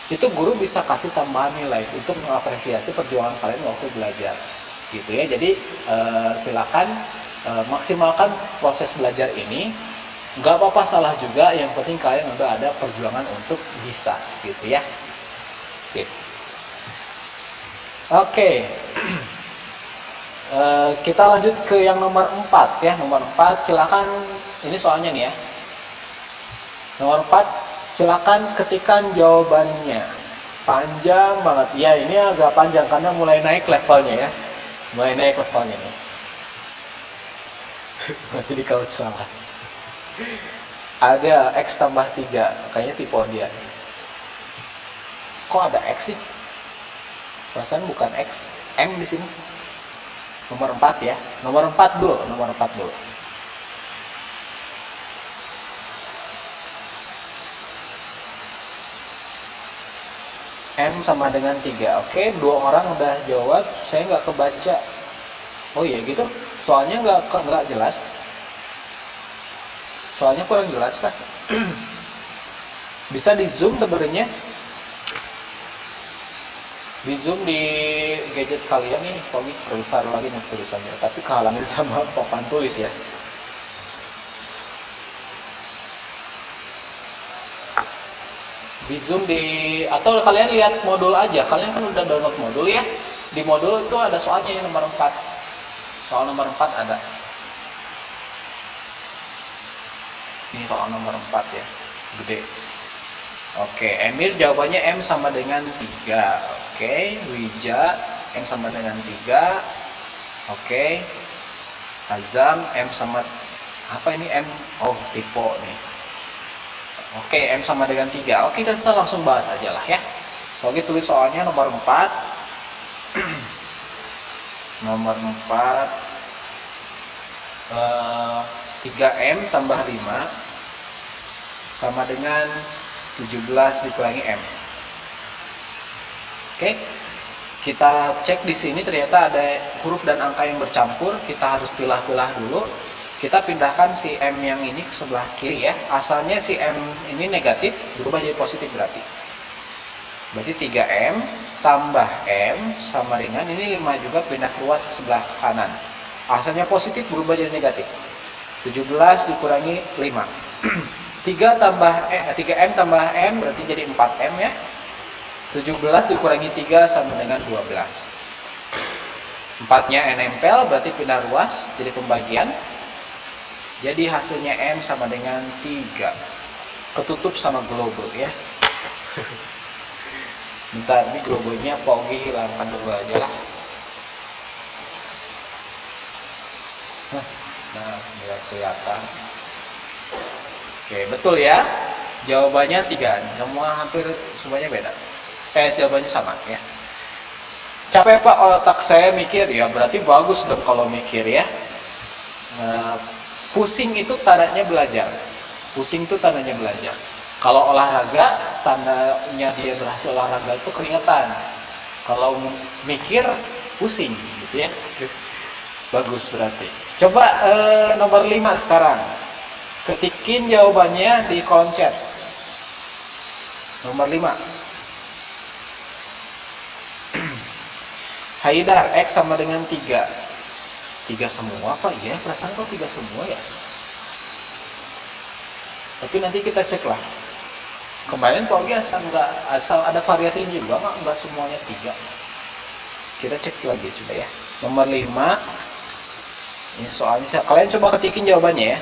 itu guru bisa kasih tambahan nilai untuk mengapresiasi perjuangan kalian waktu belajar gitu ya. Jadi silakan maksimalkan proses belajar ini. Nggak apa-apa salah juga, yang penting kalian udah ada perjuangan untuk bisa gitu ya. Sip. Oke. Kita lanjut ke yang nomor 4 ya. Nomor 4 silakan, ini soalnya nih ya. Nomor 4 silakan ketikkan jawabannya. Panjang banget. Ya, ini agak panjang karena mulai naik levelnya ya. Mulai naik levelnya nih. Nanti di Kahoot salah. Ada X tambah 3, kayaknya tipe dia. Kok ada X sih? Perasaan bukan X, M di sini. Nomor 4 ya. Nomor 4 dulu. M sama dengan 3. Oke, 2 orang udah jawab. Saya nggak kebaca. Oh iya gitu. Soalnya nggak jelas. Soalnya kurang jelas kan? Bisa di zoom sebenarnya. Di zoom di gadget kalian ini, Pogi besar lagi nih tulisannya, tapi kehalangin sama papan tulis ya. Di zoom atau kalian lihat modul aja, kalian kan udah download modul ya. Di modul itu ada soalnya yang nomor 4. Soal nomor 4 ada. Ini soal nomor 4 ya, gede. Oke, Emir jawabannya M sama dengan 3. Oke, Wija M sama dengan 3. Oke, Azam M sama Apa ini M? Oh, tipe nih. Oke, M sama dengan 3. Oke, kita langsung bahas aja lah ya. Oke, tulis soalnya nomor 4. Nomor 4, 3M tambah 5 sama dengan 17 dikurangi M. Oke, kita cek di sini ternyata ada huruf dan angka yang bercampur. Kita harus pilah-pilah dulu. Kita pindahkan si M yang ini ke sebelah kiri ya. Asalnya si M ini negatif, berubah jadi positif berarti. Berarti 3M tambah M sama dengan ini 5 juga pindah keluar ke sebelah kanan. Asalnya positif berubah jadi negatif. 17 dikurangi 5. 3M tambah M berarti jadi 4M ya. 17 dikurangi 3 sama dengan 12. 4-nya nempel berarti pindah ruas jadi pembagian. Jadi hasilnya M sama dengan 3. Ketutup sama globe ya. Bentar, ini globenya Pak Ogi hilangkan dulu aja lah. Nah, biar kelihatan. Oke, betul ya. Jawabannya 3. Semua hampir semuanya beda. Jawabannya sama ya. Capek Pak otak saya mikir, ya berarti bagus dong kalau mikir ya. Pusing itu tandanya belajar. Pusing itu tandanya belajar. Kalau olahraga, tandanya dia berhasil olahraga itu keringetan. Kalau mikir, pusing gitu ya. Bagus berarti. Coba nomor 5 sekarang. Ketikin jawabannya di kolom chat. Nomor 5. Haidar, X sama dengan 3. 3 semua apa? Iya, perasaan kok 3 semua ya. Tapi nanti kita cek lah. Kemarin Pak Ogi asal ada variasi juga, nggak semuanya 3. Kita cek lagi coba ya. Nomor 5. Ini soalnya kalian coba ketikin jawabannya ya.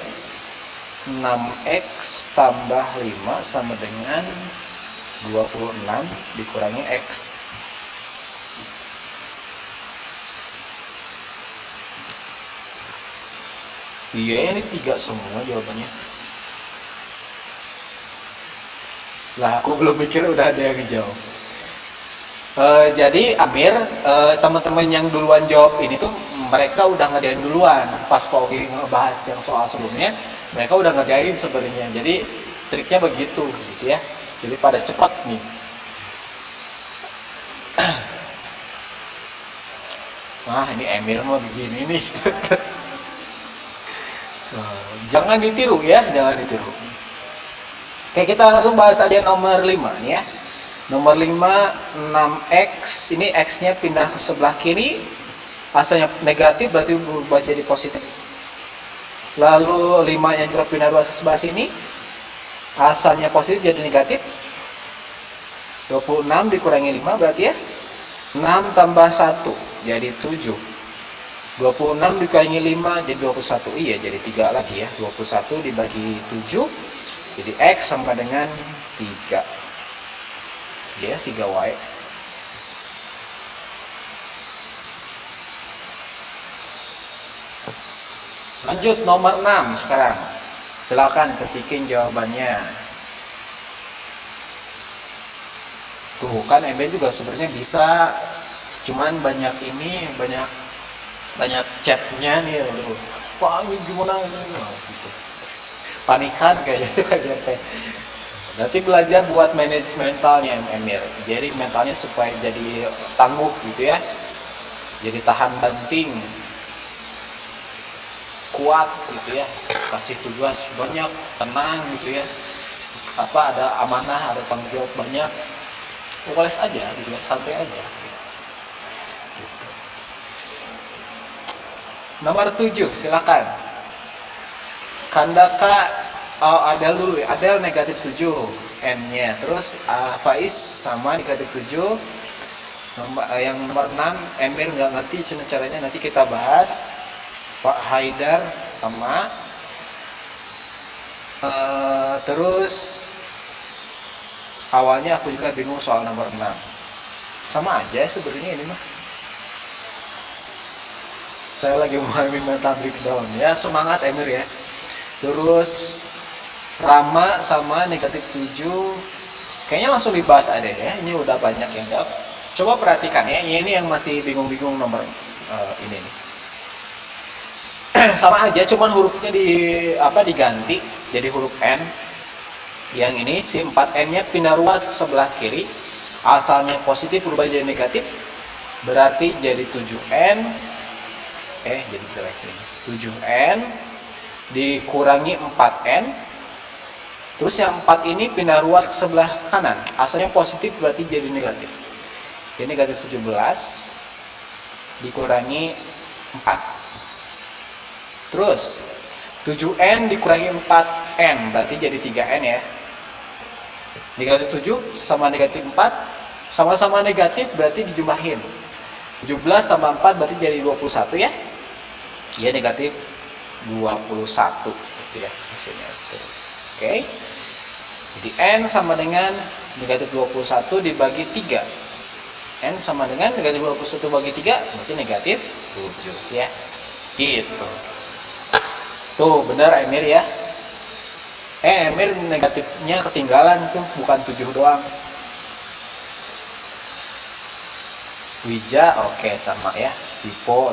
6X tambah 5 sama dengan 26 dikurangi X. Iya, ini 3 semua jawabannya. Lah, aku belum mikir udah ada yang jawab. Jadi Amir, teman-teman yang duluan jawab ini tuh mereka udah ngerjain duluan. Pas Pak Ogi ngebahas yang soal sebelumnya, mereka udah ngerjain sebenarnya. Jadi triknya begitu, gitu ya. Jadi pada cepat nih. Wah, ini Emir mah begini nih. Jangan ditiru ya, jangan ditiru. Oke, kita langsung bahas aja nomor 5 nih ya. Nomor 5, 6X. Ini X-nya pindah ke sebelah kiri. Asalnya negatif berarti berubah jadi positif. Lalu 5-nya juga pindah ke sebelah sini. Asalnya positif jadi negatif. 26 dikurangi 5 berarti ya. 6 tambah 1 jadi 7. 26 dikurangi 5 jadi 21. Iya, jadi 3 lagi ya. 21 dibagi 7 jadi X sama dengan 3. Ya, 3Y. Lanjut nomor 6 sekarang. Silakan ketikin jawabannya. Tuh kan MB juga sebenarnya bisa, cuman banyak chatnya nih. Pak, ini gimana ini? Gitu. Panikan kayaknya itu kayak teh. Nanti belajar buat manage mentalnya Emir. Jadi mentalnya supaya jadi tangguh gitu ya. Jadi tahan banting. Kuat gitu ya. Kasih tugas banyak, tenang gitu ya. Ada amanah, ada tanggung jawab banyak. Poles aja gitu ya, santai aja. Nomor 7, silakan. Kandaka ada dulu ya, ada negatif 7 N-nya. Terus Faiz sama negatif 7. Yang nomor 6 Emir nggak ngerti caranya, nanti kita bahas. Pak Haidar sama. Terus awalnya aku juga bingung soal nomor 6. Sama aja sebenarnya ini mah. Saya lagi mengalami mental breakdown ya. Semangat Emir ya. Terus Rama sama negatif 7, kayaknya langsung dibahas aja ya. Ini udah banyak yang jawab. Coba perhatikan ya, ini yang masih bingung-bingung nomor ini nih. Sama aja, cuman hurufnya diganti jadi huruf N. Yang ini si 4N-nya pindah ruas ke sebelah kiri. Asalnya positif berubah jadi negatif. Berarti jadi 7N. Jadi jelek ini. 7N dikurangi 4N. Terus yang 4 ini pindah ruas ke sebelah kanan. Asalnya positif berarti jadi negatif. Jadi negatif 17 dikurangi 4. Terus 7N dikurangi 4N berarti jadi 3N ya. Negatif 7 sama negatif 4 sama-sama negatif berarti dijumlahin. 17 sama 4 berarti jadi 21 ya. Iya, negatif 21 gitu ya hasilnya. Oke. Jadi N sama dengan negatif 21 dibagi 3. N sama dengan negatif 21 bagi 3 berarti negatif 7 ya. Gitu. Tuh benar Emir ya. Emir negatifnya ketinggalan, tuh bukan 7 doang. Wija oke, sama ya. Tipo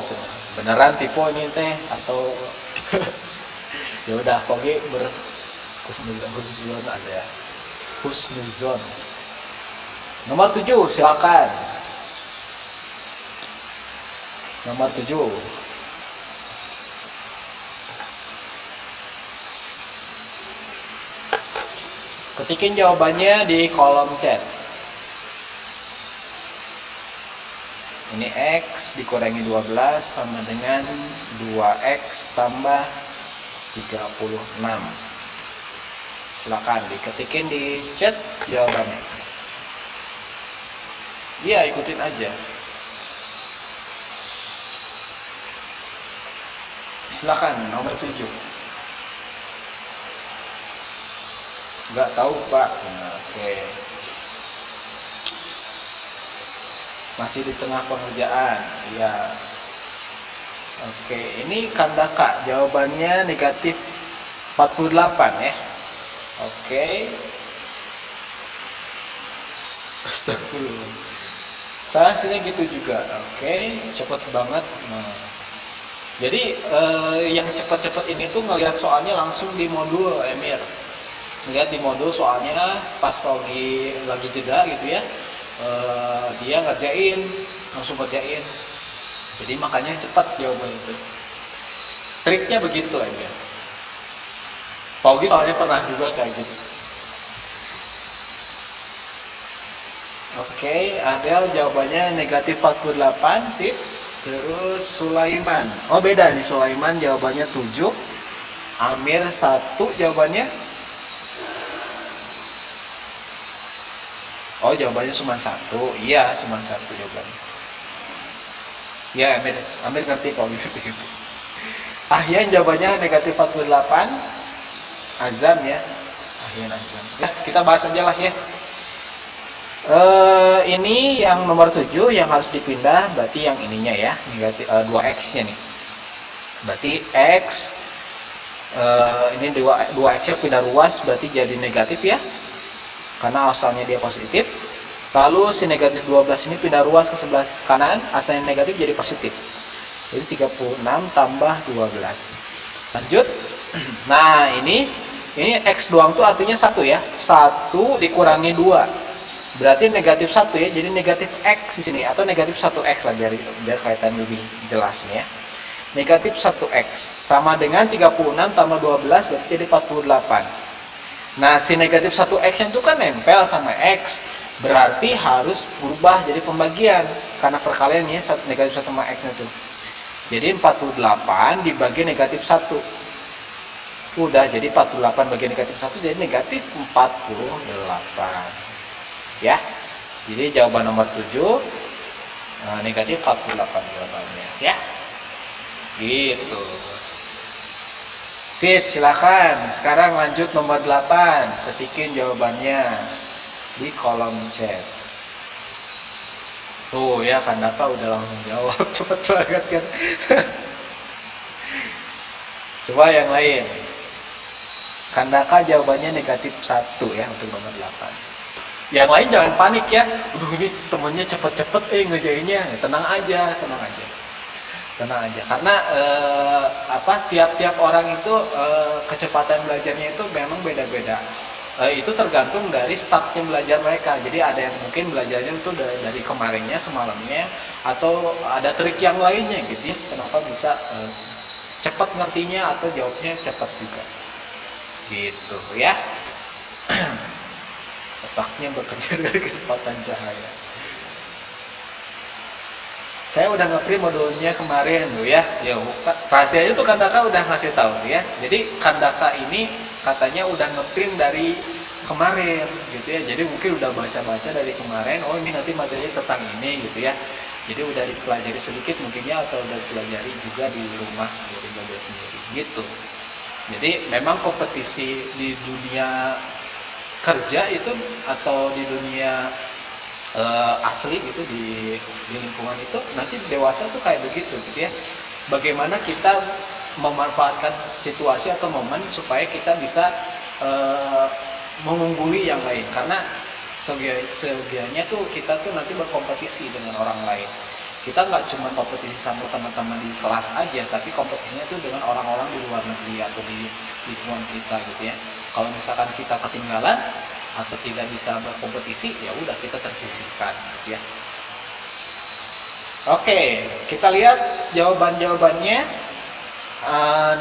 beneran tipo ini teh atau ya udah pokoknya husnuzon aja ya. Husnuzon. Nomor 7 silakan. Nomor 7. Ketikin jawabannya di kolom chat. Ini X dikurangi 12 sama dengan 2X tambah 36. Silakan diketikin di chat jawabannya. Iya, ikutin aja. Silakan nomor 7. Nggak tahu Pak. Nah, oke. Masih di tengah pengerjaan. Ya. Oke, ini Kandaka jawabannya negatif 48 ya. Oke. Astagfirullah. Saya hasilnya gitu juga. Oke, cepet banget. Nah. Jadi yang cepet-cepet ini tuh ngelihat soalnya langsung di modul Emir. Lihat di modul soalnya pas lagi jeda gitu ya, dia ngerjain, langsung kerjain. Jadi makanya cepat jawaban itu. Triknya begitu aja. Paugi soalnya pernah juga kayak gitu. Oke, Adel jawabannya negatif 48, sip. Terus Sulaiman, oh beda nih, Sulaiman jawabannya 7. Amir 1 jawabannya. Oh, jawabannya cuma 1. Iya, cuma 1 jawabannya. Ya, Amir ngerti kalau gitu. Ahyan jawabannya negatif 48. Azam ya. Ahyan Azam. Ya, kita bahas aja lah ya. Ini yang nomor 7 yang harus dipindah, berarti yang ininya ya, negatif 2X-nya nih. Berarti X ini 2X-nya pindah ruas berarti jadi negatif ya. Karena asalnya dia positif. Lalu si negatif 12 ini pindah ruas ke sebelah kanan, asalnya negatif jadi positif. Jadi 36 tambah 12. Lanjut. Nah, ini X doang tuh artinya 1 ya. 1 dikurangi 2. Berarti negatif 1 ya. Jadi negatif X di sini atau negatif 1X lah biar kaitan lebih jelas nih ya. Negatif 1X sama dengan 36 tambah 12 berarti jadi 48. Nah, si negatif 1X itu kan nempel sama X. Berarti harus berubah jadi pembagian. Karena perkalian ya, negatif 1 sama X itu. Jadi 48 dibagi negatif 1. Udah, jadi 48 bagi negatif 1 jadi negatif 48. Ya. Jadi jawaban nomor 7 negatif 48 jawabannya. Ya. Gitu. Sip, silakan. Sekarang lanjut nomor 8. Ketikin jawabannya di kolom chat. Tuh ya, Kandaka udah langsung jawab. Cepet banget kan. Coba yang lain. Kandaka jawabannya negatif 1 ya untuk nomor 8. Yang lain jangan panik ya. Ini temennya cepet-cepet ngerjainnya. Tenang aja, tenang aja. Tenang aja. Karena tiap-tiap orang itu kecepatan belajarnya itu memang beda-beda. Itu tergantung dari startnya belajar mereka. Jadi ada yang mungkin belajarnya itu dari kemarinnya, semalamnya, atau ada trik yang lainnya gitu ya. Kenapa bisa cepat ngertinya atau jawabnya cepat juga. Gitu ya. Otaknya bekerja dari kecepatan cahaya. Saya udah nge-print modulnya kemarin tuh ya. Ya, rahasianya tuh Kandaka udah ngasih tahu ya. Jadi Kandaka ini katanya udah nge-print dari kemarin gitu ya. Jadi mungkin udah baca-baca dari kemarin. Oh, ini nanti materinya tentang ini gitu ya. Jadi udah dipelajari sedikit mungkinnya atau udah dipelajari juga di rumah sendiri, belajar sendiri gitu. Jadi memang kompetisi di dunia kerja itu atau di dunia asli gitu di lingkungan itu nanti dewasa tuh kayak begitu gitu ya. Bagaimana kita memanfaatkan situasi atau momen supaya kita bisa mengungguli yang lain, karena segianya tuh kita tuh nanti berkompetisi dengan orang lain. Kita nggak cuma kompetisi sama teman-teman di kelas aja, tapi kompetisinya tuh dengan orang-orang di luar negeri atau di lingkungan kita gitu ya. Kalau misalkan kita ketinggalan atau tidak bisa berkompetisi, ya udah kita tersisihkan gitu ya. Oke, kita lihat jawaban-jawabannya.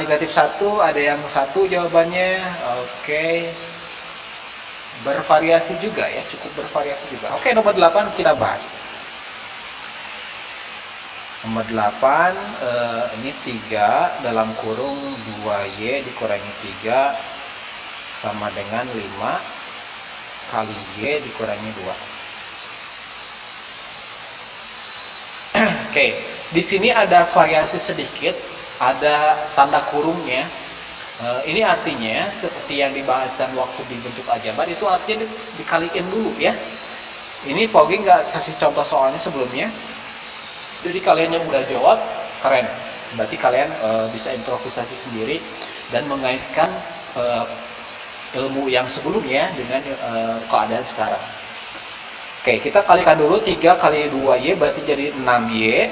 Negatif 1, ada yang 1 jawabannya. Oke. Bervariasi juga ya, cukup bervariasi juga. Oke, nomor 8 kita bahas. Nomor 8, ini 3 dalam kurung 2Y dikurangi 3 sama dengan 5 kali Y dikurangi 2. Oke, di sini ada variasi sedikit, ada tanda kurungnya. Ini artinya seperti yang dibahaskan waktu dibentuk aljabar, itu artinya dikaliin dulu ya. Ini Pogi nggak kasih contoh soalnya sebelumnya. Jadi kalian yang udah jawab keren. Berarti kalian bisa improvisasi sendiri dan mengaitkan ilmu yang sebelumnya dengan keadaan sekarang. Oke, kita kalikan dulu 3 kali 2Y berarti jadi 6Y.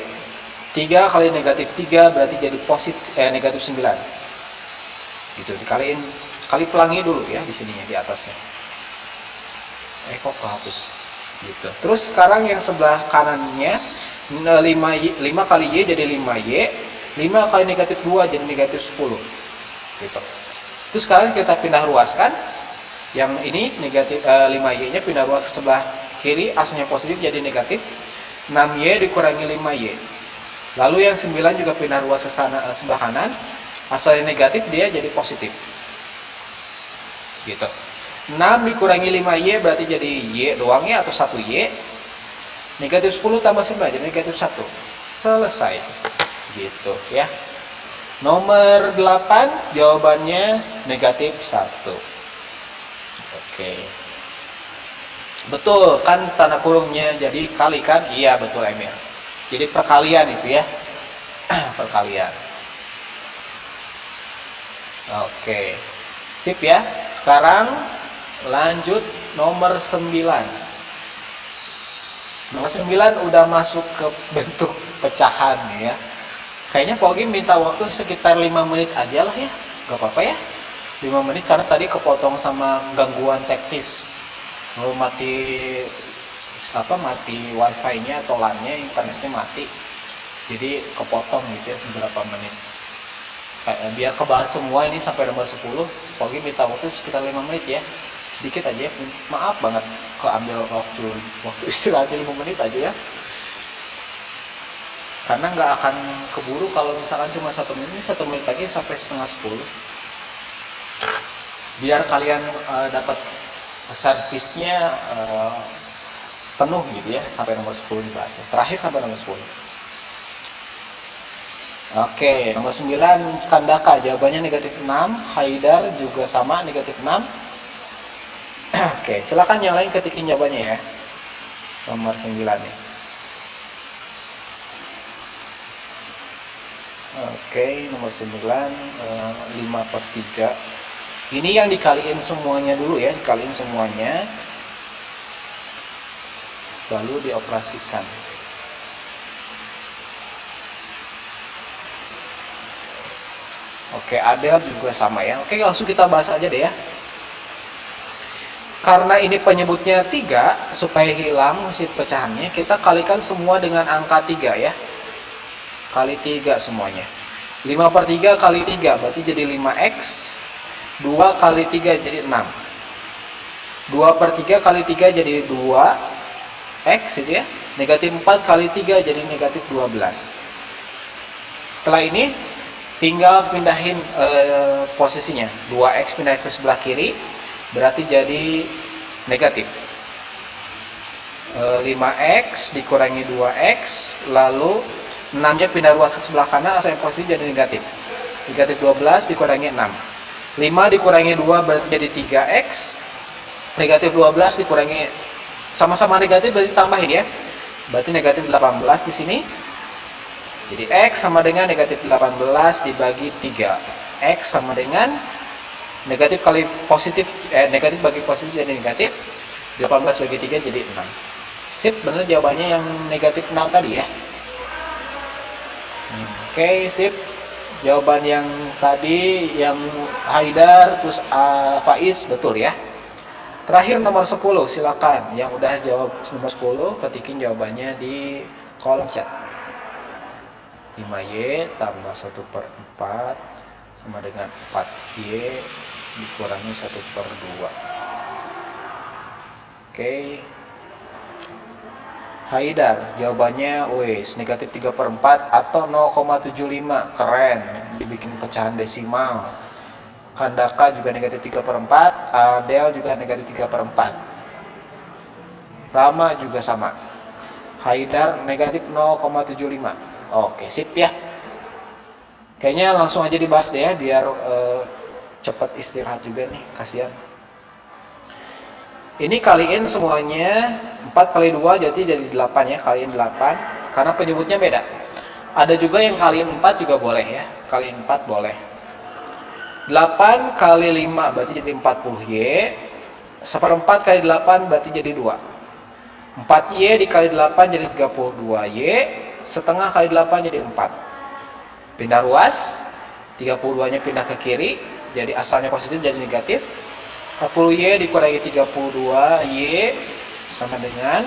3 kali negatif 3 berarti jadi negatif 9. Gitu, dikaliin, kali pelangi dulu ya di sininya di atasnya. Kok kehapus? Gitu. Terus sekarang yang sebelah kanannya 5 kali Y jadi 5Y. 5 kali negatif 2 jadi negatif 10. Gitu. Terus sekarang kita pindah ruaskan. Yang ini negatif 5Y nya pindah ruas ke sebelah kiri, asalnya positif jadi negatif. 6Y dikurangi 5Y. Lalu yang 9 juga pindah ruas ke sebelah kanan, asalnya negatif dia jadi positif. Gitu. 6 dikurangi 5Y berarti jadi Y doang ya atau 1Y. Negatif 10 tambah 9 jadi negatif 1. Selesai. Gitu ya. Nomor 8 jawabannya negatif 1. Oke. Betul kan tanda kurungnya jadi kalikan? Iya betul Emil. Jadi perkalian itu ya. Perkalian. Oke. Sip ya. Sekarang lanjut nomor 9. Nomor 9 udah masuk ke bentuk pecahan ya. Kayaknya Pogi minta waktu sekitar 5 menit aja lah ya. Gak apa-apa ya. 5 menit karena tadi kepotong sama gangguan teknis. Mati wifi-nya atau LAN-nya, internetnya mati. Jadi kepotong gitu ya beberapa menit. Biar kebahas semua ini sampai nomor 10, Pogi minta waktu sekitar 5 menit ya. Sedikit aja, maaf banget keambil waktu istirahatnya 5 menit aja ya. Karena nggak akan keburu kalau misalkan cuma 1 menit, 1 menit lagi sampai setengah 10. Biar kalian dapat servisnya penuh gitu ya, sampai nomor 10 dibahas. Terakhir sampai nomor 10. Oke, nomor 9 Kandaka jawabannya negatif 6, Haidar juga sama negatif 6. Oke, silakan yang lain ketikin jawabannya ya. Nomor 9 nih. Oke, nomor 9 5/3 Ini yang dikaliin semuanya dulu ya, dikaliin semuanya, lalu dioperasikan. Oke, Adel juga sama ya. Oke, langsung kita bahas aja deh ya. Karena ini penyebutnya 3, supaya hilang si pecahannya, kita kalikan semua dengan angka 3 ya. Kali 3 semuanya. 5/3 kali 3, berarti jadi 5x. 2 kali 3 jadi 6. 2/3 kali 3 jadi 2x gitu ya. Negatif 4 kali 3 jadi negatif 12. Setelah ini tinggal pindahin posisinya. 2x pindah ke sebelah kiri, berarti jadi negatif. 5x dikurangi 2x, lalu 6-nya pindah luas ke sebelah kanan, asalnya posisi jadi negatif. Negatif 12 dikurangi 6. 5 dikurangi 2 berarti jadi 3x. Negatif 12 dikurangi, sama-sama negatif berarti tambahin ya. Berarti negatif 18 di sini. Jadi x sama dengan negatif 18 dibagi 3. X sama dengan negatif kali positif, negatif bagi positif jadi negatif. 18 bagi 3 jadi 6. Sip, benar jawabannya yang negatif 6 tadi ya. Oke, sip. Jawaban yang tadi, yang Haidar terus Faiz, betul ya. Terakhir nomor 10, silakan. Yang udah jawab nomor 10, ketikin jawabannya di kolom chat. 5y tambah 1/4 sama dengan 4y dikurangi 1/2. Oke. Haidar, jawabannya wes negatif 3/4 atau 0,75. Keren, dibikin pecahan desimal. Kandaka juga negatif 3/4, Adel juga negatif 3/4. Rama juga sama. Haidar negatif 0,75. Oke, sip ya. Kayaknya langsung aja dibahas deh ya, biar cepat istirahat juga nih, kasihan. Ini kaliin semuanya, 4 kali 2 jadi 8 ya, kaliin 8. Karena penyebutnya beda. Ada juga yang kaliin 4 juga boleh ya, kaliin 4 boleh. 8 kali 5 berarti jadi 40y. 1/4 kali 8 berarti jadi 2. 4y dikali 8 jadi 32y. Setengah kali 8 jadi 4. Pindah ruas, 32-nya pindah ke kiri, jadi asalnya positif jadi negatif. 40y dikurangi 32y sama dengan,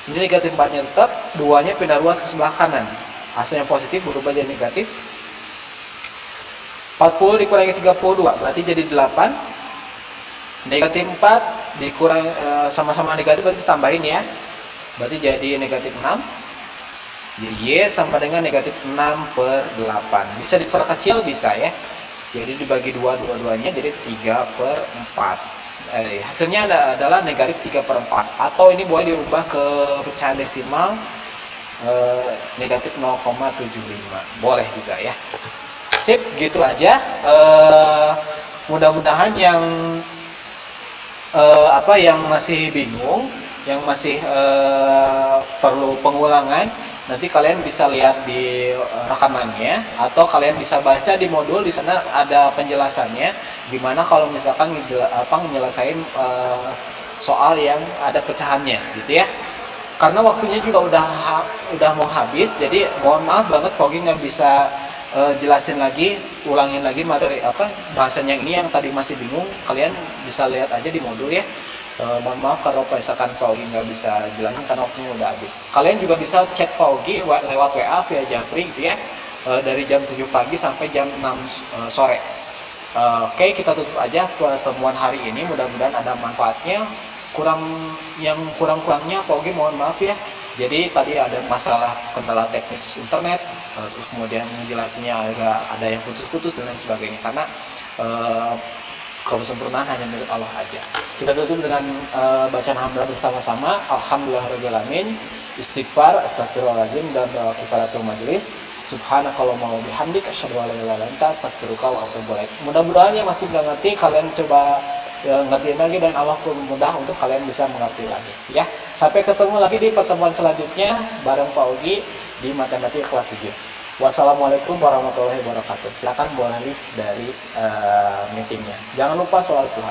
ini negatif 4-nya tetap, 2-nya pindah ruas ke sebelah kanan, asalnya positif berubah jadi negatif. 40 dikurangi 32 berarti jadi 8. Negatif 4 dikurang sama-sama negatif berarti tambahin ya, berarti jadi negatif 6. Jadi y sama dengan negatif 6/8. Bisa diperkecil, bisa ya. Jadi dibagi 2 dua-duanya jadi 3/4. Hasilnya adalah negatif 3/4. Atau ini boleh diubah ke pecahan desimal, negatif 0,75. Boleh juga ya. Sip, gitu aja. Mudah-mudahan yang yang masih bingung, yang masih perlu pengulangan, nanti kalian bisa lihat di rekamannya, atau kalian bisa baca di modul, di sana ada penjelasannya gimana kalau misalkan nyelesain soal yang ada pecahannya gitu ya. Karena waktunya juga udah mau habis, jadi mohon maaf banget Pogi nggak bisa jelasin lagi, ulangin lagi materi bahasan yang ini yang tadi masih bingung. Kalian bisa lihat aja di modul ya. Mohon maaf kalau misalkan Paugi nggak bisa jelasin karena waktunya udah habis. Kalian juga bisa chat Paugi lewat WA via Japri gitu ya, dari jam 7 pagi sampai jam 6 sore. Oke, kita tutup aja pertemuan hari ini, mudah-mudahan ada manfaatnya. Yang kurang-kurangnya Paugi mohon maaf ya. Jadi tadi ada masalah kendala teknis internet, terus kemudian menjelasnya ada yang putus-putus dan lain sebagainya, karena kesempurnaan hanya milik Allah aja. Kita tutup dengan bacaan hamdalah bersama-sama. Alhamdulillahirrabbilalamin. Istighfar, astagfirullahaladzim, dan kifaratul majelis. Subhanakallahumma wa bihamdika asyhadu an la ilaha illa anta astaghfiruka wa atubu ilaik. Mudah-mudahan yang masih nggak ngerti kalian coba ngertiin lagi, dan Allah mudah untuk kalian bisa mengerti lagi ya. Sampai ketemu lagi di pertemuan selanjutnya bareng Pak Ugi di matematika kelas 7. Wassalamualaikum warahmatullahi wabarakatuh. Silakan boleh live dari meetingnya. Jangan lupa sholat duha.